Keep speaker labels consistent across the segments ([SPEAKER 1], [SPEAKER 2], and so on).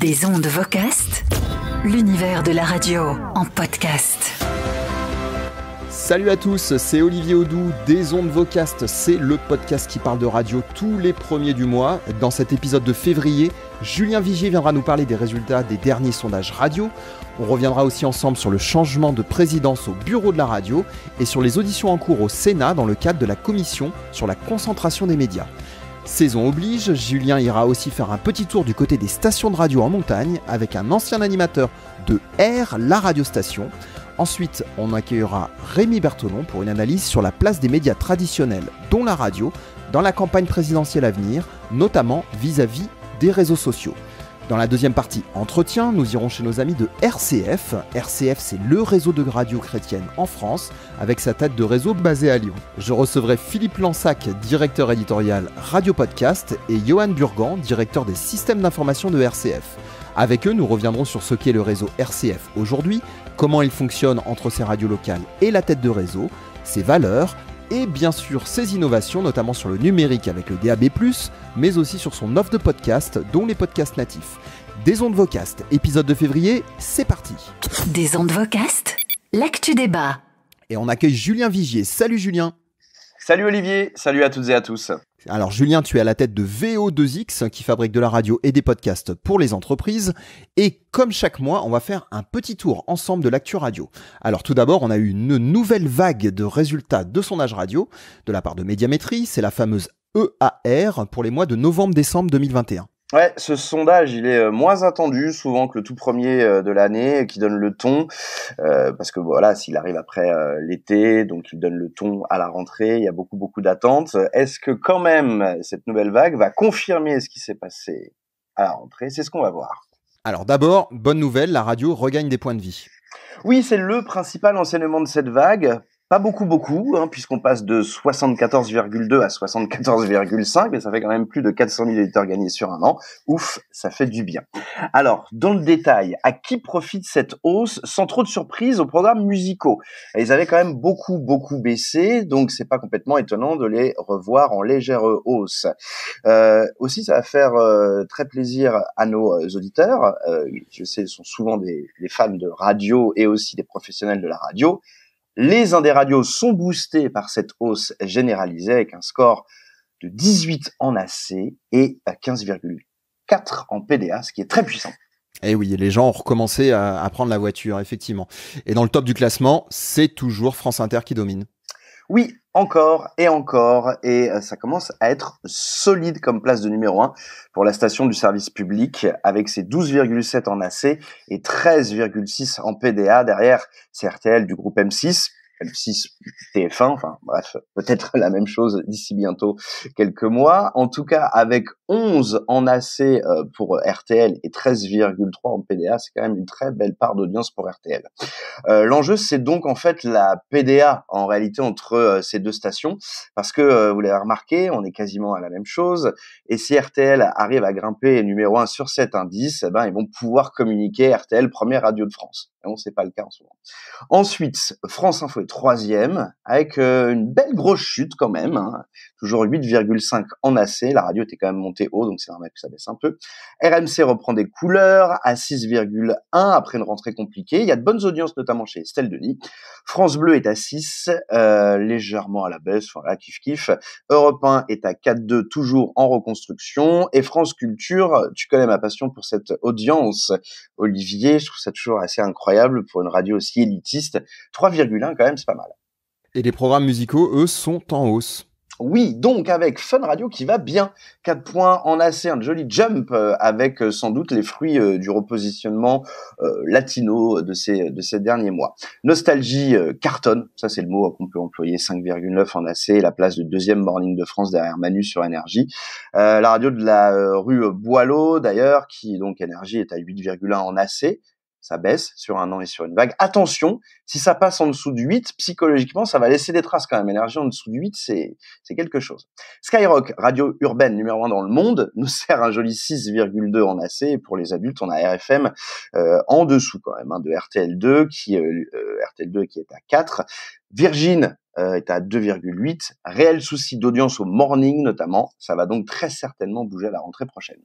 [SPEAKER 1] Des ondes Vocast, l'univers de la radio en podcast.
[SPEAKER 2] Salut à tous, c'est Olivier Audoux des ondes Vocast, c'est le podcast qui parle de radio tous les premiers du mois. Dans cet épisode de février, Julien Vigier viendra nous parler des résultats des derniers sondages radio. On reviendra aussi ensemble sur le changement de présidence au bureau de la radio et sur les auditions en cours au Sénat dans le cadre de la commission sur la concentration des médias. Saison oblige, Julien ira aussi faire un petit tour du côté des stations de radio en montagne avec un ancien animateur de R, la radiostation. Ensuite, on accueillera Rémi Bertolon pour une analyse sur la place des médias traditionnels, dont la radio, dans la campagne présidentielle à venir, notamment vis-à-vis des réseaux sociaux. Dans la deuxième partie entretien, nous irons chez nos amis de RCF. RCF, c'est le réseau de radio chrétienne en France, avec sa tête de réseau basée à Lyon. Je recevrai Philippe Lansac, directeur éditorial Radio Podcast, et Johan Burgan, directeur des systèmes d'information de RCF. Avec eux, nous reviendrons sur ce qu'est le réseau RCF aujourd'hui, comment il fonctionne entre ses radios locales et la tête de réseau, ses valeurs, et bien sûr ses innovations, notamment sur le numérique avec le DAB+, mais aussi sur son offre de podcasts, dont les podcasts natifs. Des ondes Vocast, épisode de février, c'est parti.
[SPEAKER 1] Des ondes Vocast, l'actu débat.
[SPEAKER 2] Et on accueille Julien Vigier. Salut Julien.
[SPEAKER 3] Salut Olivier, salut à toutes et à tous.
[SPEAKER 2] Alors Julien, tu es à la tête de VO2X qui fabrique de la radio et des podcasts pour les entreprises. Et comme chaque mois, on va faire un petit tour ensemble de l'actu radio. Alors tout d'abord, on a eu une nouvelle vague de résultats de sondage radio de la part de Médiamétrie. C'est la fameuse EAR pour les mois de novembre-décembre 2021.
[SPEAKER 3] Ouais, ce sondage, il est moins attendu souvent que le tout premier de l'année, qui donne le ton, parce que voilà, s'il arrive après l'été, donc il donne le ton à la rentrée, il y a beaucoup d'attentes. Est-ce que quand même cette nouvelle vague va confirmer ce qui s'est passé à la rentrée? C'est ce qu'on va voir.
[SPEAKER 2] Alors d'abord, bonne nouvelle, la radio regagne des points de vie.
[SPEAKER 3] Oui, c'est le principal enseignement de cette vague. Pas beaucoup, puisqu'on passe de 74,2 à 74,5, mais ça fait quand même plus de 400 000 auditeurs gagnés sur un an. Ouf, ça fait du bien. Alors, dans le détail, à qui profite cette hausse? Sans trop de surprise, aux programmes musicaux. Ils avaient quand même beaucoup baissé, donc c'est pas complètement étonnant de les revoir en légère hausse. Aussi, ça va faire très plaisir à nos auditeurs. Je sais, ce sont souvent des fans de radio et aussi des professionnels de la radio. Les indés radios sont boostés par cette hausse généralisée avec un score de 18 en AC et 15,4 en PDA, ce qui est très puissant.
[SPEAKER 2] Eh oui, les gens ont recommencé à prendre la voiture, effectivement. Et dans le top du classement, c'est toujours France Inter qui domine.
[SPEAKER 3] Oui, encore, et ça commence à être solide comme place de numéro 1 pour la station du service public, avec ses 12,7 en AC et 13,6 en PDA. Derrière, c'est RTL du groupe M6 TF1, enfin bref, peut-être la même chose d'ici bientôt quelques mois. En tout cas, avec 11 en AC pour RTL et 13,3 en PDA, c'est quand même une très belle part d'audience pour RTL. L'enjeu, c'est donc en fait la PDA en réalité entre ces deux stations, parce que vous l'avez remarqué, on est quasiment à la même chose, et si RTL arrive à grimper numéro 1 sur cet indice, eh ben ils vont pouvoir communiquer RTL première radio de France. Et bon, c'est pas le cas en ce moment. Ensuite, France Info est troisième, avec une belle grosse chute quand même, hein. Toujours 8,5 en AC, la radio était quand même montée haut, donc c'est normal que ça baisse un peu. RMC reprend des couleurs à 6,1 après une rentrée compliquée. Il y a de bonnes audiences, notamment chez Estelle Denis. France Bleu est à 6, légèrement à la baisse, voilà, kiff. Europe 1 est à 4,2, toujours en reconstruction. Et France Culture, tu connais ma passion pour cette audience, Olivier, je trouve ça toujours assez incroyable pour une radio aussi élitiste. 3,1 quand même, c'est pas mal.
[SPEAKER 2] Et les programmes musicaux, eux, sont en hausse.
[SPEAKER 3] Oui, donc avec Fun Radio qui va bien, 4 points en AC, un joli jump avec sans doute les fruits du repositionnement latino de ces derniers mois. Nostalgie cartonne, ça c'est le mot qu'on peut employer, 5,9 en AC, la place de deuxième morning de France derrière Manu sur Énergie. La radio de la rue Boileau d'ailleurs, qui donc Énergie est à 8,1 en AC. Ça baisse sur un an et sur une vague. Attention, si ça passe en dessous du 8, psychologiquement, ça va laisser des traces quand même. Énergie en dessous du 8, c'est quelque chose. Skyrock, radio urbaine numéro 1 dans le monde, nous sert un joli 6,2 en AC. Et pour les adultes, on a RFM en dessous quand même, hein, de RTL2, RTL2 qui est à 4. Virgin est à 2,8. Réel souci d'audience au morning notamment. Ça va donc très certainement bouger à la rentrée prochaine.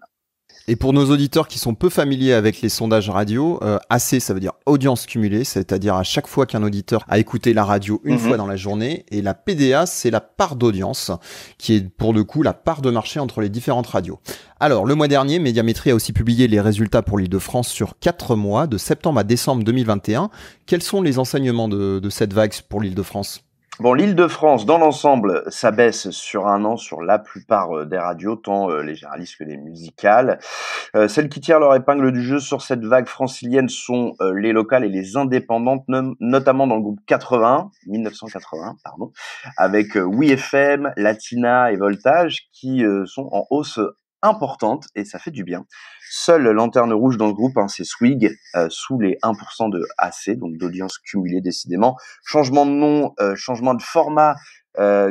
[SPEAKER 2] Et pour nos auditeurs qui sont peu familiers avec les sondages radio, AC, ça veut dire audience cumulée, c'est-à-dire à chaque fois qu'un auditeur a écouté la radio une fois dans la journée. Et la PDA, c'est la part d'audience, qui est pour le coup la part de marché entre les différentes radios. Alors, le mois dernier, Médiamétrie a aussi publié les résultats pour l'Île-de-France sur 4 mois, de septembre à décembre 2021. Quels sont les enseignements de cette vague pour l'Île-de-France ?
[SPEAKER 3] Bon, l'Île-de-France, dans l'ensemble, ça baisse sur un an sur la plupart des radios, tant les généralistes que les musicales. Celles qui tirent leur épingle du jeu sur cette vague francilienne sont les locales et les indépendantes, notamment dans le groupe 1980, avec Oui FM, Latina et Voltage, qui sont en hausse importante, et ça fait du bien. Seule lanterne rouge dans le groupe, c'est Swig, sous les 1% de AC, donc d'audience cumulée décidément. Changement de nom, changement de format,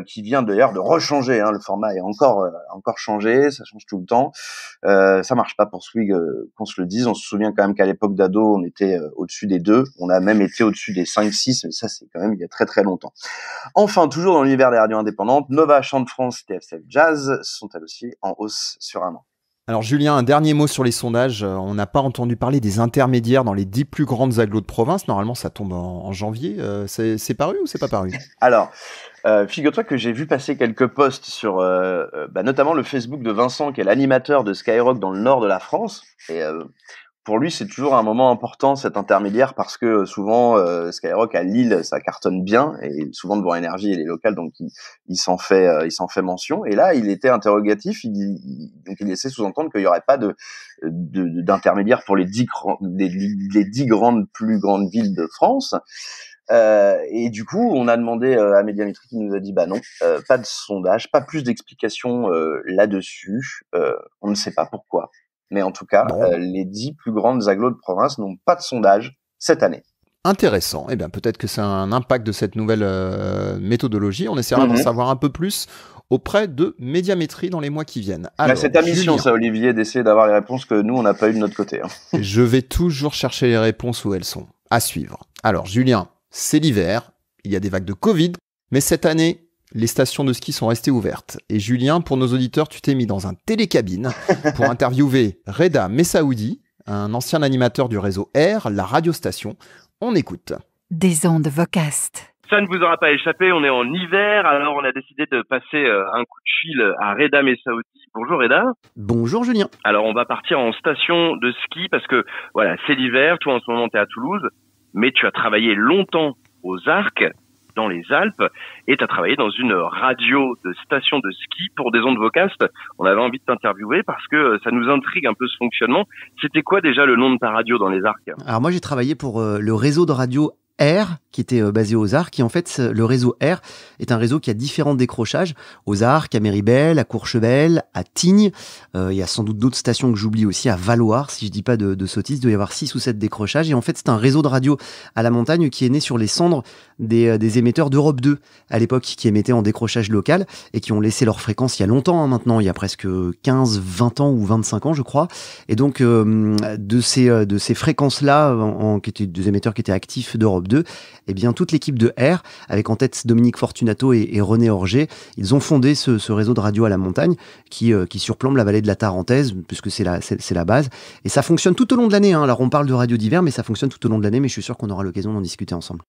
[SPEAKER 3] qui vient d'ailleurs de rechanger, le format est encore changé, ça change tout le temps. Ça marche pas pour Swig, qu'on se le dise. On se souvient quand même qu'à l'époque d'ado, on était au-dessus des 2, on a même été au-dessus des 5-6, mais ça c'est quand même il y a très très longtemps. Enfin, toujours dans l'univers des radios indépendantes, Nova, Chant de France, TFCF Jazz sont elles aussi en hausse sur un an.
[SPEAKER 2] Alors Julien, un dernier mot sur les sondages. On n'a pas entendu parler des intermédiaires dans les 10 plus grandes agglos de province. Normalement, ça tombe en janvier. C'est paru ou c'est pas paru ?
[SPEAKER 3] Alors, figure-toi que j'ai vu passer quelques posts sur notamment le Facebook de Vincent, qui est l'animateur de Skyrock dans le nord de la France. Et pour lui, c'est toujours un moment important, cet intermédiaire, parce que souvent, Skyrock à Lille, ça cartonne bien, et souvent devant Énergie et les locales, donc il s'en fait mention. Et là, il était interrogatif, donc il laissait sous-entendre qu'il n'y aurait pas d'intermédiaire pour les 10 grandes, plus grandes villes de France. Et du coup, on a demandé à Médiamétrie, qui nous a dit non, pas de sondage, pas plus d'explications là-dessus. On ne sait pas pourquoi. Mais en tout cas, les 10 plus grandes agglos de province n'ont pas de sondage cette année.
[SPEAKER 2] Intéressant. Eh bien, peut-être que c'est un impact de cette nouvelle méthodologie. On essaiera d'en savoir un peu plus auprès de Médiamétrie dans les mois qui viennent. Alors,
[SPEAKER 3] c'est ta mission, ça, Olivier, d'essayer d'avoir les réponses que nous, on n'a pas eu de notre côté.
[SPEAKER 2] Je vais toujours chercher les réponses où elles sont. À suivre. Alors, Julien, c'est l'hiver. Il y a des vagues de Covid. Mais cette année, les stations de ski sont restées ouvertes. Et Julien, pour nos auditeurs, tu t'es mis dans un télécabine pour interviewer Reda Messaoudi, un ancien animateur du réseau R, la radiostation. On écoute.
[SPEAKER 1] Des ondes Vocast.
[SPEAKER 4] Ça ne vous aura pas échappé, on est en hiver, alors on a décidé de passer un coup de fil à Reda Messaoudi. Bonjour Reda.
[SPEAKER 2] Bonjour Julien.
[SPEAKER 4] Alors on va partir en station de ski parce que voilà, c'est l'hiver, toi en ce moment tu es à Toulouse, mais tu as travaillé longtemps aux Arcs, dans les Alpes, et tu as travaillé dans une radio de station de ski pour des ondes Vocast. On avait envie de t'interviewer parce que ça nous intrigue un peu ce fonctionnement. C'était quoi déjà le nom de ta radio dans les Arcs ?
[SPEAKER 5] Alors moi j'ai travaillé pour le réseau de radio R, qui était basé aux Arcs, qui en fait, le réseau R est un réseau qui a différents décrochages, aux Arcs, à Méribel, à Courchevel, à Tignes, il y a sans doute d'autres stations que j'oublie aussi, à Valloire, si je dis pas de sottises, il doit y avoir 6 ou 7 décrochages, et en fait c'est un réseau de radio à la montagne qui est né sur les cendres des émetteurs d'Europe 2, à l'époque, qui émettaient en décrochage local, et qui ont laissé leur fréquence il y a longtemps, maintenant, il y a presque 15, 20 ans ou 25 ans je crois, et donc de ces fréquences-là, qui étaient des émetteurs qui étaient actifs d'Europe 2, eh bien toute l'équipe de R, avec en tête Dominique Fortunato et René Orger, ils ont fondé ce réseau de radio à la montagne qui surplombe la vallée de la Tarentaise, puisque c'est la base. Et ça fonctionne tout au long de l'année. Alors on parle de radio d'hiver, mais ça fonctionne tout au long de l'année, mais je suis sûr qu'on aura l'occasion d'en discuter ensemble.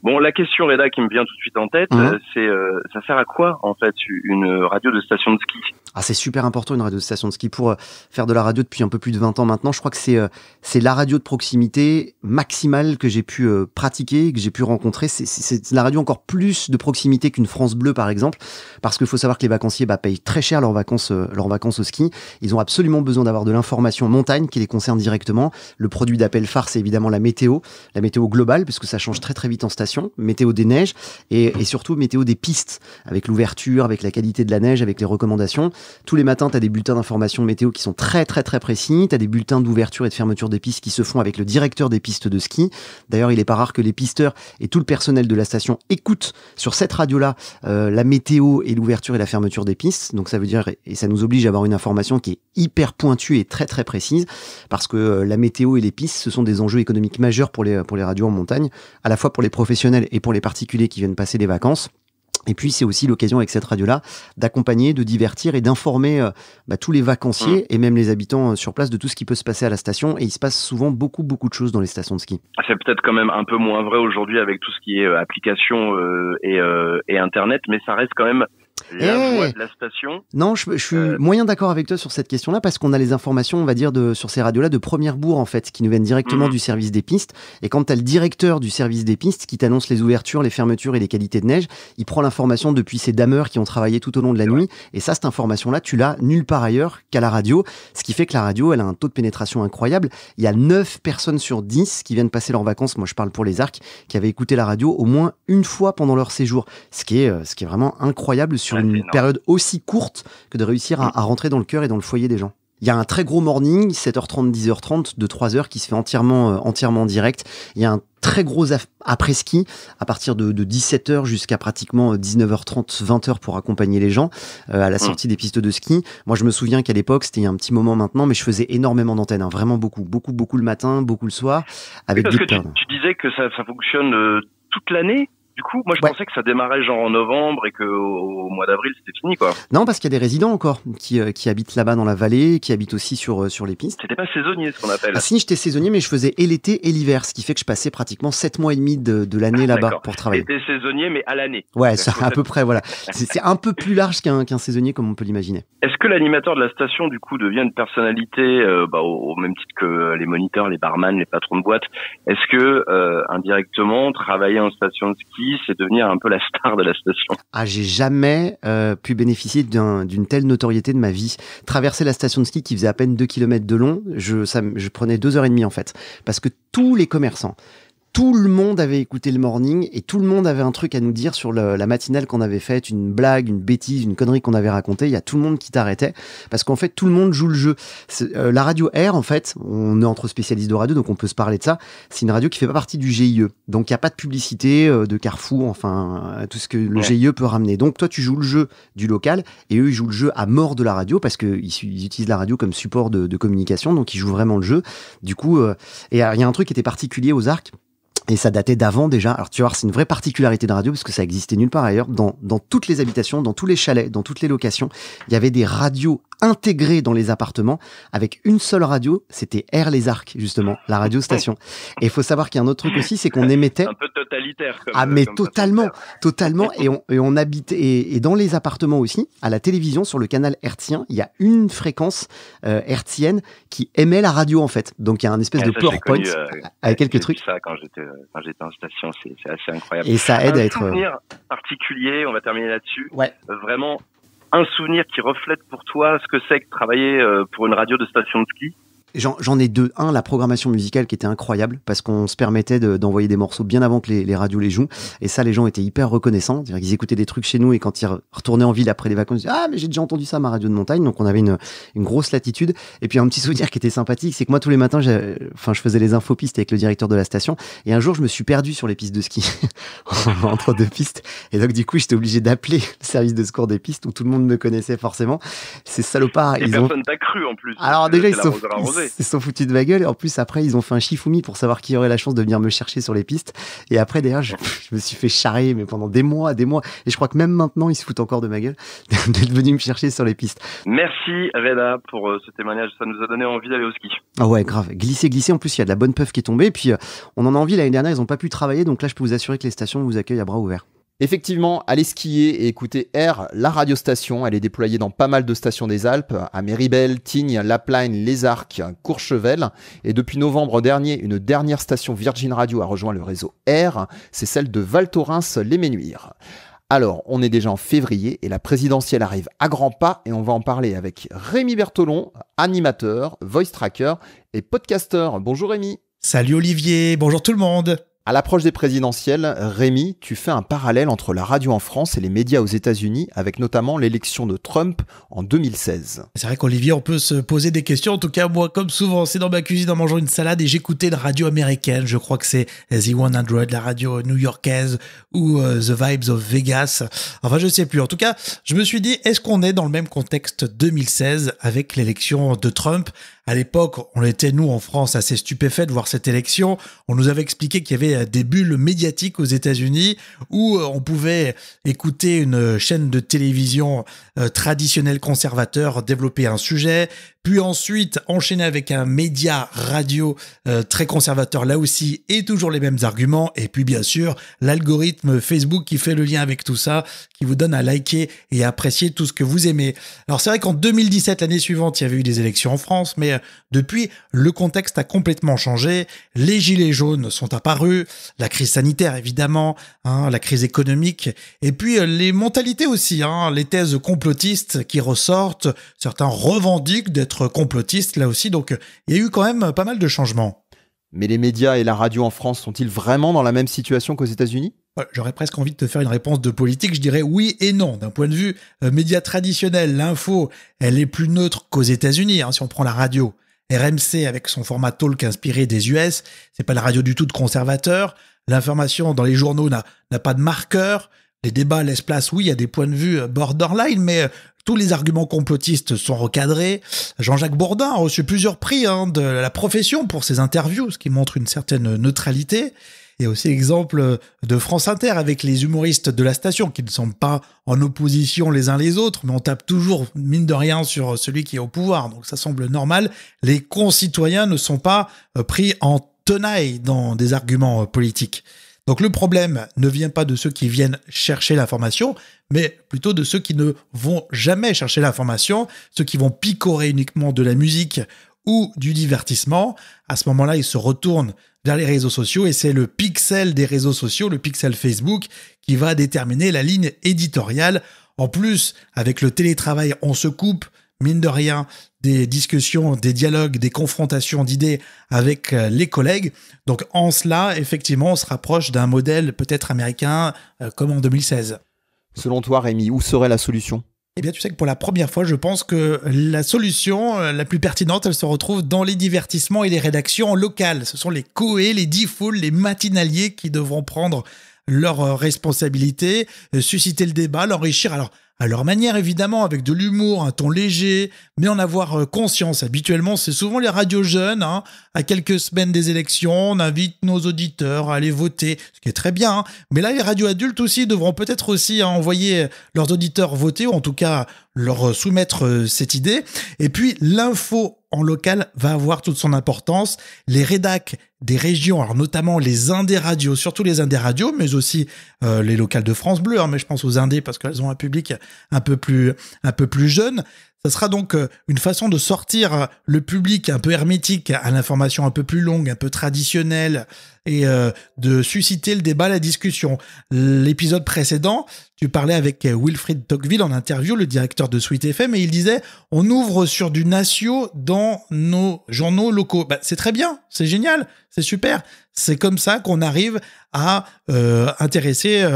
[SPEAKER 4] Bon, la question, Reda, qui me vient tout de suite en tête, c'est ça sert à quoi, en fait, une radio de station de ski ?
[SPEAKER 5] Ah, c'est super important, une radio de station de ski. Pour faire de la radio depuis un peu plus de 20 ans maintenant, je crois que c'est la radio de proximité maximale que j'ai pu pratiquer, que j'ai pu rencontrer. C'est la radio encore plus de proximité qu'une France Bleu, par exemple, parce qu'il faut savoir que les vacanciers payent très cher leurs vacances au ski. Ils ont absolument besoin d'avoir de l'information montagne qui les concerne directement. Le produit d'appel phare, c'est évidemment la météo globale, puisque ça change très très vite en station, météo des neiges et surtout météo des pistes, avec l'ouverture, avec la qualité de la neige, avec les recommandations. Tous les matins, tu as des bulletins d'information météo qui sont très très très précis, tu as des bulletins d'ouverture et de fermeture des pistes qui se font avec le directeur des pistes de ski. D'ailleurs, il est pas rare que les pisteurs et tout le personnel de la station écoutent sur cette radio-là la météo et l'ouverture et la fermeture des pistes. Donc ça veut dire, et ça nous oblige à avoir une information qui est hyper pointue et très très précise, parce que la météo et les pistes, ce sont des enjeux économiques majeurs pour les radios en montagne, à la fois pour les professionnels et pour les particuliers qui viennent passer les vacances. Et puis, c'est aussi l'occasion avec cette radio-là d'accompagner, de divertir et d'informer tous les vacanciers et même les habitants sur place de tout ce qui peut se passer à la station. Et il se passe souvent beaucoup de choses dans les stations de ski.
[SPEAKER 4] C'est peut-être quand même un peu moins vrai aujourd'hui avec tout ce qui est application et Internet, mais ça reste quand même la voix de la station.
[SPEAKER 5] Non, je suis moyen d'accord avec toi sur cette question-là parce qu'on a les informations, on va dire, sur ces radios-là de première bourre, en fait, qui nous viennent directement du service des pistes. Et quand tu as le directeur du service des pistes qui t'annonce les ouvertures, les fermetures et les qualités de neige, il prend l'information depuis ces dameurs qui ont travaillé tout au long de la nuit. Et ça, cette information-là, tu l'as nulle part ailleurs qu'à la radio. Ce qui fait que la radio, elle a un taux de pénétration incroyable. Il y a 9 personnes sur 10 qui viennent passer leurs vacances, moi je parle pour les Arcs, qui avaient écouté la radio au moins une fois pendant leur séjour. Ce qui est vraiment incroyable sur une période aussi courte que de réussir à rentrer dans le cœur et dans le foyer des gens. Il y a un très gros morning, 7h30, 10h30, de 3 heures qui se fait entièrement en direct. Il y a un très gros après-ski à partir de 17h jusqu'à pratiquement 19h30, 20h pour accompagner les gens à la sortie des pistes de ski. Moi, je me souviens qu'à l'époque, c'était il y a un petit moment maintenant, mais je faisais énormément d'antennes, vraiment beaucoup le matin, beaucoup le soir. Avec
[SPEAKER 4] parce que tu disais que ça fonctionne toute l'année. Du coup, moi, je pensais que ça démarrait genre en novembre et qu'au mois d'avril, c'était fini, quoi.
[SPEAKER 5] Non, parce qu'il y a des résidents encore qui habitent là-bas dans la vallée, qui habitent aussi sur les pistes.
[SPEAKER 4] C'était pas saisonnier, ce qu'on appelle.
[SPEAKER 5] Ah si, j'étais saisonnier, mais je faisais et l'été et l'hiver, ce qui fait que je passais pratiquement 7 mois et demi de l'année là-bas pour travailler.
[SPEAKER 4] T'étais saisonnier, mais à l'année.
[SPEAKER 5] Ouais, à peu près, voilà. C'est un peu plus large qu'un saisonnier, comme on peut l'imaginer.
[SPEAKER 4] Est-ce que l'animateur de la station, du coup, devient une personnalité, au même titre que les moniteurs, les barman, les patrons de boîte? Est-ce que, indirectement, travailler en station de ski, c'est devenir un peu la star de la station?
[SPEAKER 5] Ah, j'ai jamais pu bénéficier d'une telle notoriété de ma vie. Traverser la station de ski qui faisait à peine 2 km de long, je prenais 2h30 en fait. Parce que tous les commerçants, tout le monde avait écouté le morning et tout le monde avait un truc à nous dire sur la matinale qu'on avait faite, une blague, une bêtise, une connerie qu'on avait racontée. Il y a tout le monde qui t'arrêtait parce qu'en fait, tout le monde joue le jeu. La radio R, en fait, on est entre spécialistes de radio, donc on peut se parler de ça. C'est une radio qui fait pas partie du GIE. Donc, il n'y a pas de publicité de Carrefour, enfin, tout ce que le GIE peut ramener. Donc, toi, tu joues le jeu du local et eux, ils jouent le jeu à mort de la radio parce qu'ils utilisent la radio comme support de communication. Donc, ils jouent vraiment le jeu. Du coup, et il y a un truc qui était particulier aux Arcs. Et ça datait d'avant déjà. Alors tu vas voir, c'est une vraie particularité de radio parce que ça existait nulle part ailleurs. Dans toutes les habitations, dans tous les chalets, dans toutes les locations, il y avait des radios intégrées dans les appartements avec une seule radio. C'était R les Arcs, justement, la radio station. Et il faut savoir qu'il y a un autre truc aussi, c'est qu'on émettait...
[SPEAKER 4] un peu totalitaire.
[SPEAKER 5] Mais totalement. Et on habitait... Et dans les appartements aussi, à la télévision, sur le canal hertzien, il y a une fréquence hertzienne qui émet la radio, en fait. Donc il y a un espèce de PowerPoint avec quelques trucs.
[SPEAKER 4] Ça quand j'étais en station, c'est assez incroyable.
[SPEAKER 5] Et ça aide à être...
[SPEAKER 4] Un souvenir particulier, on va terminer là-dessus.
[SPEAKER 5] Ouais.
[SPEAKER 4] Vraiment, un souvenir qui reflète pour toi ce que c'est que travailler pour une radio de station de ski?
[SPEAKER 5] J'en ai deux. Un, la programmation musicale qui était incroyable parce qu'on se permettait d'envoyer des morceaux bien avant que les radios les jouent. Et ça, les gens étaient hyper reconnaissants. C'est-à-dire qu'ils écoutaient des trucs chez nous et quand ils retournaient en ville après les vacances, ils disaient « Ah, mais j'ai déjà entendu ça à ma radio de montagne ». Donc, on avait une grosse latitude. Et puis, un petit souvenir qui était sympathique, c'est que moi, tous les matins, je faisais les infopistes avec le directeur de la station. Et un jour, je me suis perdu sur les pistes de ski entre deux pistes. Et donc, du coup, j'étais obligé d'appeler le service de secours des pistes où tout le monde me connaissait forcément. Ces salopards,
[SPEAKER 4] personne t'a cru en plus.
[SPEAKER 5] Alors, déjà, ils se sont foutus de ma gueule. Et en plus, après, ils ont fait un chifoumi pour savoir qui aurait la chance de venir me chercher sur les pistes. Et après, d'ailleurs, je me suis fait charrer, mais pendant des mois. Et je crois que même maintenant, ils se foutent encore de ma gueule d'être venus me chercher sur les pistes.
[SPEAKER 4] Merci, Reda, pour ce témoignage. Ça nous a donné envie d'aller au ski.
[SPEAKER 5] Ah ouais, grave. Glisser. En plus, il y a de la bonne puff qui est tombée. Et puis, on en a envie. L'année dernière, ils n'ont pas pu travailler. Donc là, je peux vous assurer que les stations vous accueillent à bras ouverts.
[SPEAKER 2] Effectivement, allez skier et écoutez R, la radiostation. Elle est déployée dans pas mal de stations des Alpes, à Méribel, Tignes, La Plagne, Les Arcs, Courchevel. Et depuis novembre dernier, une dernière station Virgin Radio a rejoint le réseau R. C'est celle de Val Thorens, les Ménuires. Alors, on est déjà en février et la présidentielle arrive à grands pas et on va en parler avec Rémi Bertolon, animateur, voice tracker et podcasteur. Bonjour Rémi.
[SPEAKER 6] Salut Olivier, bonjour tout le monde.
[SPEAKER 2] À l'approche des présidentielles, Rémi, tu fais un parallèle entre la radio en France et les médias aux États-Unis, avec notamment l'élection de Trump en 2016.
[SPEAKER 6] C'est vrai qu'Olivier, on peut se poser des questions. En tout cas, moi, comme souvent, c'est dans ma cuisine en mangeant une salade et j'écoutais une radio américaine. Je crois que c'est The 100, la radio new-yorkaise, ou The Vibes of Vegas. Enfin, je sais plus. En tout cas, je me suis dit, est-ce qu'on est dans le même contexte 2016 avec l'élection de Trump? À l'époque, on était, nous, en France, assez stupéfaits de voir cette élection. On nous avait expliqué qu'il y avait des bulles médiatiques aux États-Unis où on pouvait écouter une chaîne de télévision traditionnelle conservateur développer un sujet, puis ensuite enchaîner avec un média radio très conservateur là aussi, et toujours les mêmes arguments, et puis bien sûr l'algorithme Facebook qui fait le lien avec tout ça, qui vous donne à liker et à apprécier tout ce que vous aimez. Alors c'est vrai qu'en 2017, l'année suivante, il y avait eu des élections en France, mais depuis, le contexte a complètement changé, les gilets jaunes sont apparus, la crise sanitaire évidemment, la crise économique, et puis les mentalités aussi, les thèses complotistes qui ressortent, certains revendiquent d'être complotistes là aussi, donc il y a eu quand même pas mal de changements.
[SPEAKER 2] Mais les médias et la radio en France sont-ils vraiment dans la même situation qu'aux États-Unis ?
[SPEAKER 6] J'aurais presque envie de te faire une réponse de politique, je dirais oui et non. D'un point de vue média traditionnel, l'info, elle est plus neutre qu'aux États-Unis, si on prend la radio. RMC, avec son format talk inspiré des US, c'est pas la radio du tout de conservateur. L'information dans les journaux n'a pas de marqueur. Les débats laissent place, oui, à des points de vue borderline, mais tous les arguments complotistes sont recadrés. Jean-Jacques Bourdin a reçu plusieurs prix de la profession pour ses interviews, ce qui montre une certaine neutralité. Il y a aussi l'exemple de France Inter avec les humoristes de la station qui ne sont pas en opposition les uns les autres, mais on tape toujours, mine de rien, sur celui qui est au pouvoir. Donc ça semble normal. Les concitoyens ne sont pas pris en tenaille dans des arguments politiques. Donc le problème ne vient pas de ceux qui viennent chercher l'information, mais plutôt de ceux qui ne vont jamais chercher l'information, ceux qui vont picorer uniquement de la musique ou du divertissement. À ce moment-là, ils se retournent vers les réseaux sociaux et c'est le pixel des réseaux sociaux, le pixel Facebook, qui va déterminer la ligne éditoriale. En plus, avec le télétravail, on se coupe, mine de rien, des discussions, des dialogues, des confrontations d'idées avec les collègues. Donc en cela, effectivement, on se rapproche d'un modèle peut-être américain comme en 2016.
[SPEAKER 2] Selon toi, Rémi, où serait la solution ?
[SPEAKER 6] Eh bien, tu sais que pour la première fois, je pense que la solution la plus pertinente, elle se retrouve dans les divertissements et les rédactions locales. Ce sont les coés, les diffouls, les matinaliers qui devront prendre leurs responsabilités, susciter le débat, l'enrichir. Alors, à leur manière, évidemment, avec de l'humour, un ton léger, mais en avoir conscience. Habituellement, c'est souvent les radios jeunes. À quelques semaines des élections, on invite nos auditeurs à aller voter, ce qui est très bien. Mais là, les radios adultes aussi devront peut-être aussi envoyer leurs auditeurs voter, ou en tout cas leur soumettre cette idée. Et puis, l'info en local va avoir toute son importance. Les rédacs des régions, alors notamment les indés radios, surtout les indés radios, mais aussi les locales de France Bleu, mais je pense aux indés parce qu'elles ont un public un peu plus jeune. Ça sera donc une façon de sortir le public un peu hermétique à l'information un peu plus longue, un peu traditionnelle, et de susciter le débat, la discussion. L'épisode précédent, tu parlais avec Wilfried Tocqueville en interview, le directeur de Sweet FM, et il disait « On ouvre sur du natio dans nos journaux locaux ». C'est très bien, c'est génial, c'est super. C'est comme ça qu'on arrive à intéresser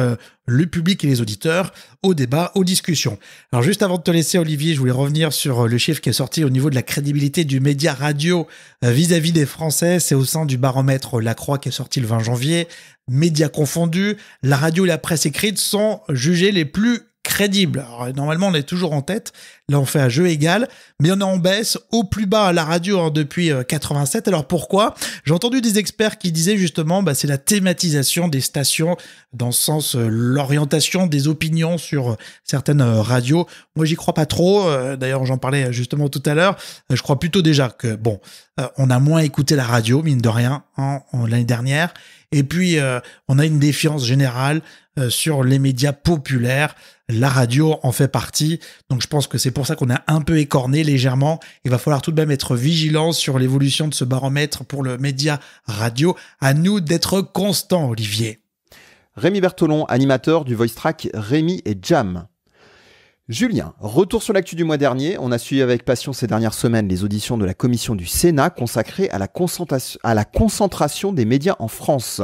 [SPEAKER 6] le public et les auditeurs au débat, aux discussions. Alors juste avant de te laisser, Olivier, je voulais revenir sur le chiffre qui est sorti au niveau de la crédibilité du média radio vis-à-vis des Français. C'est au sein du baromètre La Croix qui est sorti le 20 janvier. Médias confondus, la radio et la presse écrite sont jugés les plus crédibles. Alors, normalement, on est toujours en tête. Là, on fait un jeu égal, mais on est en baisse au plus bas à la radio depuis 87. Alors pourquoi ? J'ai entendu des experts qui disaient justement, c'est la thématisation des stations dans le sens l'orientation des opinions sur certaines radios. Moi, j'y crois pas trop. D'ailleurs, j'en parlais justement tout à l'heure. Je crois plutôt déjà que on a moins écouté la radio, mine de rien, l'année dernière. Et puis, on a une défiance générale sur les médias populaires. La radio en fait partie. Donc, je pense que c'est pour ça qu'on a un peu écorné légèrement. Il va falloir tout de même être vigilant sur l'évolution de ce baromètre pour le média radio. À nous d'être constants, Olivier.
[SPEAKER 2] Rémi Bertolon, animateur du voice track Rémi et Jam. Julien, retour sur l'actu du mois dernier. On a suivi avec passion ces dernières semaines les auditions de la commission du Sénat consacrée à la concentration des médias en France.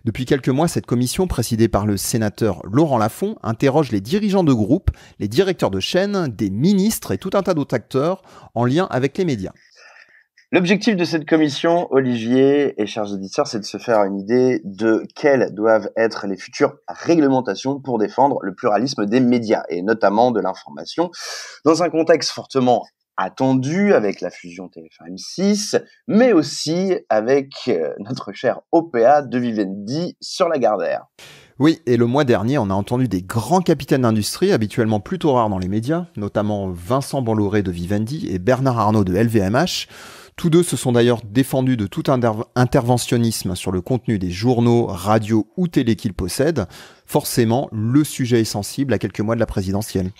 [SPEAKER 2] Depuis quelques mois, cette commission, présidée par le sénateur Laurent Lafont, interroge les dirigeants de groupes, les directeurs de chaînes, des ministres et tout un tas d'autres acteurs en lien avec les médias.
[SPEAKER 3] L'objectif de cette commission, Olivier et chers auditeurs, c'est de se faire une idée de quelles doivent être les futures réglementations pour défendre le pluralisme des médias et notamment de l'information dans un contexte fortement attendu avec la fusion TF1-M6, mais aussi avec notre cher OPA de Vivendi sur Lagardère.
[SPEAKER 2] Oui, et le mois dernier, on a entendu des grands capitaines d'industrie, habituellement plutôt rares dans les médias, notamment Vincent Bolloré de Vivendi et Bernard Arnault de LVMH. Tous deux se sont d'ailleurs défendus de tout interventionnisme sur le contenu des journaux, radios ou télé qu'ils possèdent. Forcément, le sujet est sensible à quelques mois de la présidentielle.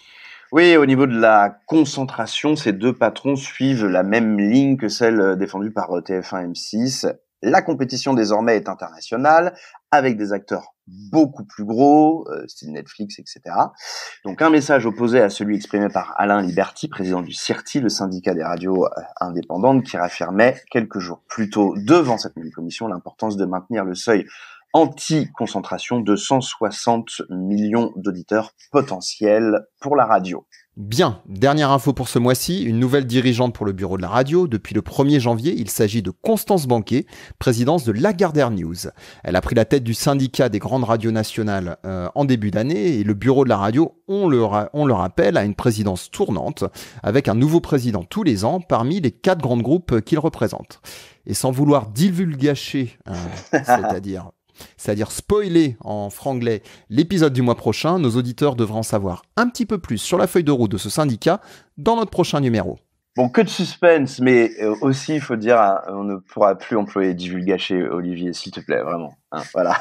[SPEAKER 3] Oui, au niveau de la concentration, ces deux patrons suivent la même ligne que celle défendue par TF1-M6. La compétition désormais est internationale, avec des acteurs beaucoup plus gros, style Netflix, etc. Donc un message opposé à celui exprimé par Alain Liberty, président du CIRTI, le syndicat des radios indépendantes, qui réaffirmait quelques jours plus tôt devant cette même commission l'importance de maintenir le seuil anti-concentration de 160 millions d'auditeurs potentiels pour la radio.
[SPEAKER 2] Bien, dernière info pour ce mois-ci, une nouvelle dirigeante pour le bureau de la radio. Depuis le 1er janvier, il s'agit de Constance Banquet, présidente de Lagardère News. Elle a pris la tête du syndicat des grandes radios nationales en début d'année et le bureau de la radio, on le rappelle, a une présidence tournante avec un nouveau président tous les ans parmi les 4 grands groupes qu'il représente. Et sans vouloir divulgacher, c'est-à-dire spoiler en franglais l'épisode du mois prochain, nos auditeurs devront en savoir un petit peu plus sur la feuille de route de ce syndicat dans notre prochain numéro.
[SPEAKER 3] Bon, que de suspense, mais aussi, il faut dire, on ne pourra plus employer divulgacher, Olivier, s'il te plaît, vraiment. Voilà.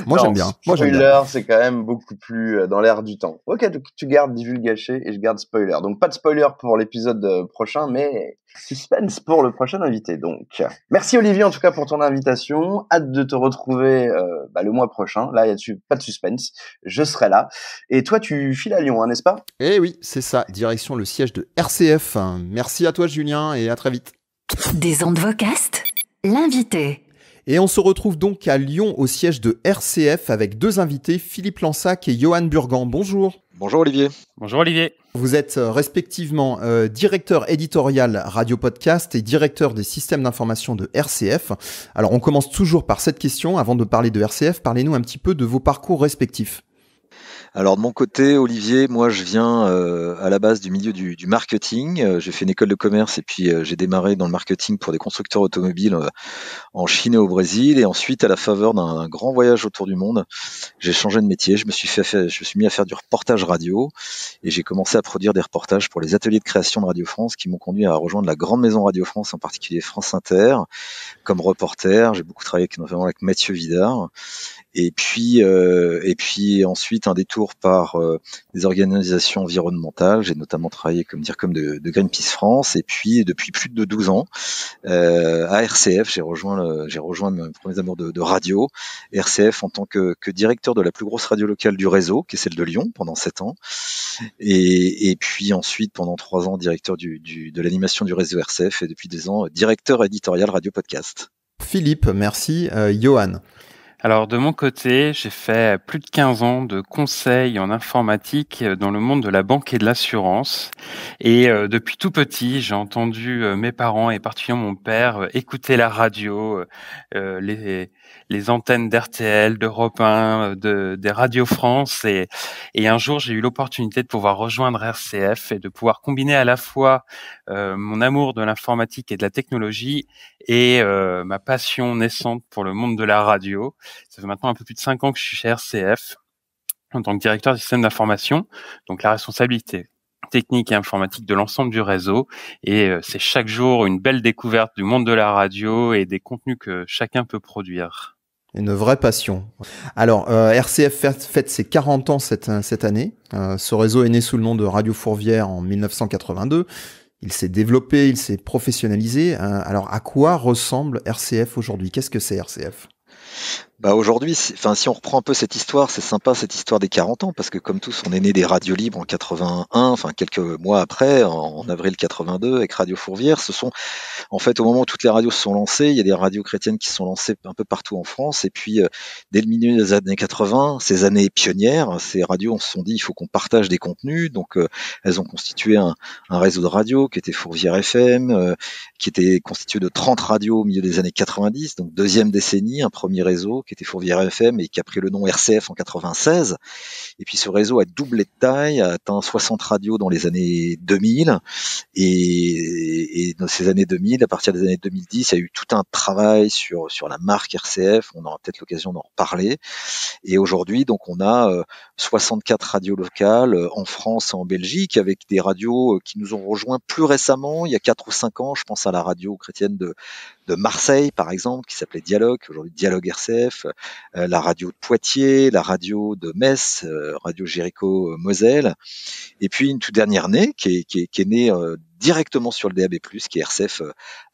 [SPEAKER 2] Moi, j'aime bien.
[SPEAKER 3] Spoiler, c'est quand même beaucoup plus dans l'air du temps. Ok, donc tu gardes divulgacher et je garde spoiler. Donc, pas de spoiler pour l'épisode prochain, mais suspense pour le prochain invité. Donc, merci Olivier, en tout cas, pour ton invitation. Hâte de te retrouver le mois prochain. Là, il n'y a pas de suspense. Je serai là. Et toi, tu files à Lyon, n'est-ce pas?
[SPEAKER 2] Eh oui, c'est ça. Direction le siège de RCF. Merci à toi, Julien, et à très vite.
[SPEAKER 1] Des ondes Vocast, l'invité.
[SPEAKER 2] Et on se retrouve donc à Lyon au siège de RCF avec 2 invités, Philippe Lansac et Johan Burgan. Bonjour.
[SPEAKER 7] Bonjour Olivier.
[SPEAKER 8] Bonjour Olivier.
[SPEAKER 2] Vous êtes respectivement directeur éditorial Radio Podcast et directeur des systèmes d'information de RCF. Alors on commence toujours par cette question. Avant de parler de RCF, parlez-nous un petit peu de vos parcours respectifs.
[SPEAKER 7] Alors de mon côté, Olivier, moi je viens à la base du milieu du marketing. J'ai fait une école de commerce et puis j'ai démarré dans le marketing pour des constructeurs automobiles en Chine et au Brésil. Et ensuite, à la faveur d'un grand voyage autour du monde, j'ai changé de métier. Je me suis mis à faire du reportage radio et j'ai commencé à produire des reportages pour les ateliers de création de Radio France qui m'ont conduit à rejoindre la grande maison Radio France, en particulier France Inter, comme reporter. J'ai beaucoup travaillé notamment avec Mathieu Vidard. Et puis ensuite un détour par des organisations environnementales. J'ai notamment travaillé comme DIRCOM de Greenpeace France. Et puis depuis plus de 12 ans à RCF, j'ai rejoint mes premiers amours de radio. RCF en tant que directeur de la plus grosse radio locale du réseau, qui est celle de Lyon, pendant 7 ans. Et puis ensuite pendant 3 ans directeur de l'animation du réseau RCF et depuis 2 ans directeur éditorial Radio Podcast.
[SPEAKER 2] Philippe, merci. Johan.
[SPEAKER 8] Alors de mon côté, j'ai fait plus de 15 ans de conseil en informatique dans le monde de la banque et de l'assurance. Et depuis tout petit, j'ai entendu mes parents et particulièrement mon père écouter la radio, les antennes d'RTL, d'Europe 1, des radios France. Et un jour, j'ai eu l'opportunité de pouvoir rejoindre RCF et de pouvoir combiner à la fois mon amour de l'informatique et de la technologie et ma passion naissante pour le monde de la radio. Ça fait maintenant un peu plus de 5 ans que je suis chez RCF en tant que directeur du système d'information, donc la responsabilité technique et informatique de l'ensemble du réseau. Et c'est chaque jour une belle découverte du monde de la radio et des contenus que chacun peut produire.
[SPEAKER 2] Une vraie passion. Alors, RCF fête ses 40 ans cette année. Ce réseau est né sous le nom de Radio Fourvière en 1982. Il s'est développé, il s'est professionnalisé. Alors, à quoi ressemble RCF aujourd'hui? Qu'est-ce que c'est RCF?
[SPEAKER 7] Aujourd'hui, si on reprend un peu cette histoire, c'est sympa cette histoire des 40 ans, parce que comme tous, on est né des radios libres en 81, quelques mois après, en avril 82, avec Radio Fourvière. Ce sont, en fait, au moment où toutes les radios se sont lancées, il y a des radios chrétiennes qui se sont lancées un peu partout en France, et puis, dès le milieu des années 80, ces années pionnières, ces radios, on se sont dit, il faut qu'on partage des contenus, donc, elles ont constitué un réseau de radios qui était Fourvière FM, qui était constitué de 30 radios au milieu des années 90, donc deuxième décennie, un premier réseau qui était Fourvière FM et qui a pris le nom RCF en 96. Et puis ce réseau a doublé de taille, a atteint 60 radios dans les années 2000. Et dans ces années 2000, à partir des années 2010, il y a eu tout un travail sur la marque RCF. On aura peut-être l'occasion d'en reparler. Et aujourd'hui, donc, on a 64 radios locales en France et en Belgique, avec des radios qui nous ont rejoints plus récemment, il y a 4 ou 5 ans. Je pense à la radio chrétienne de Marseille, par exemple, qui s'appelait Dialogue, aujourd'hui Dialogue RCF, la radio de Poitiers, la radio de Metz, Radio Jéricho Moselle, et puis une toute dernière née qui est née directement sur le DAB+, qui est RCF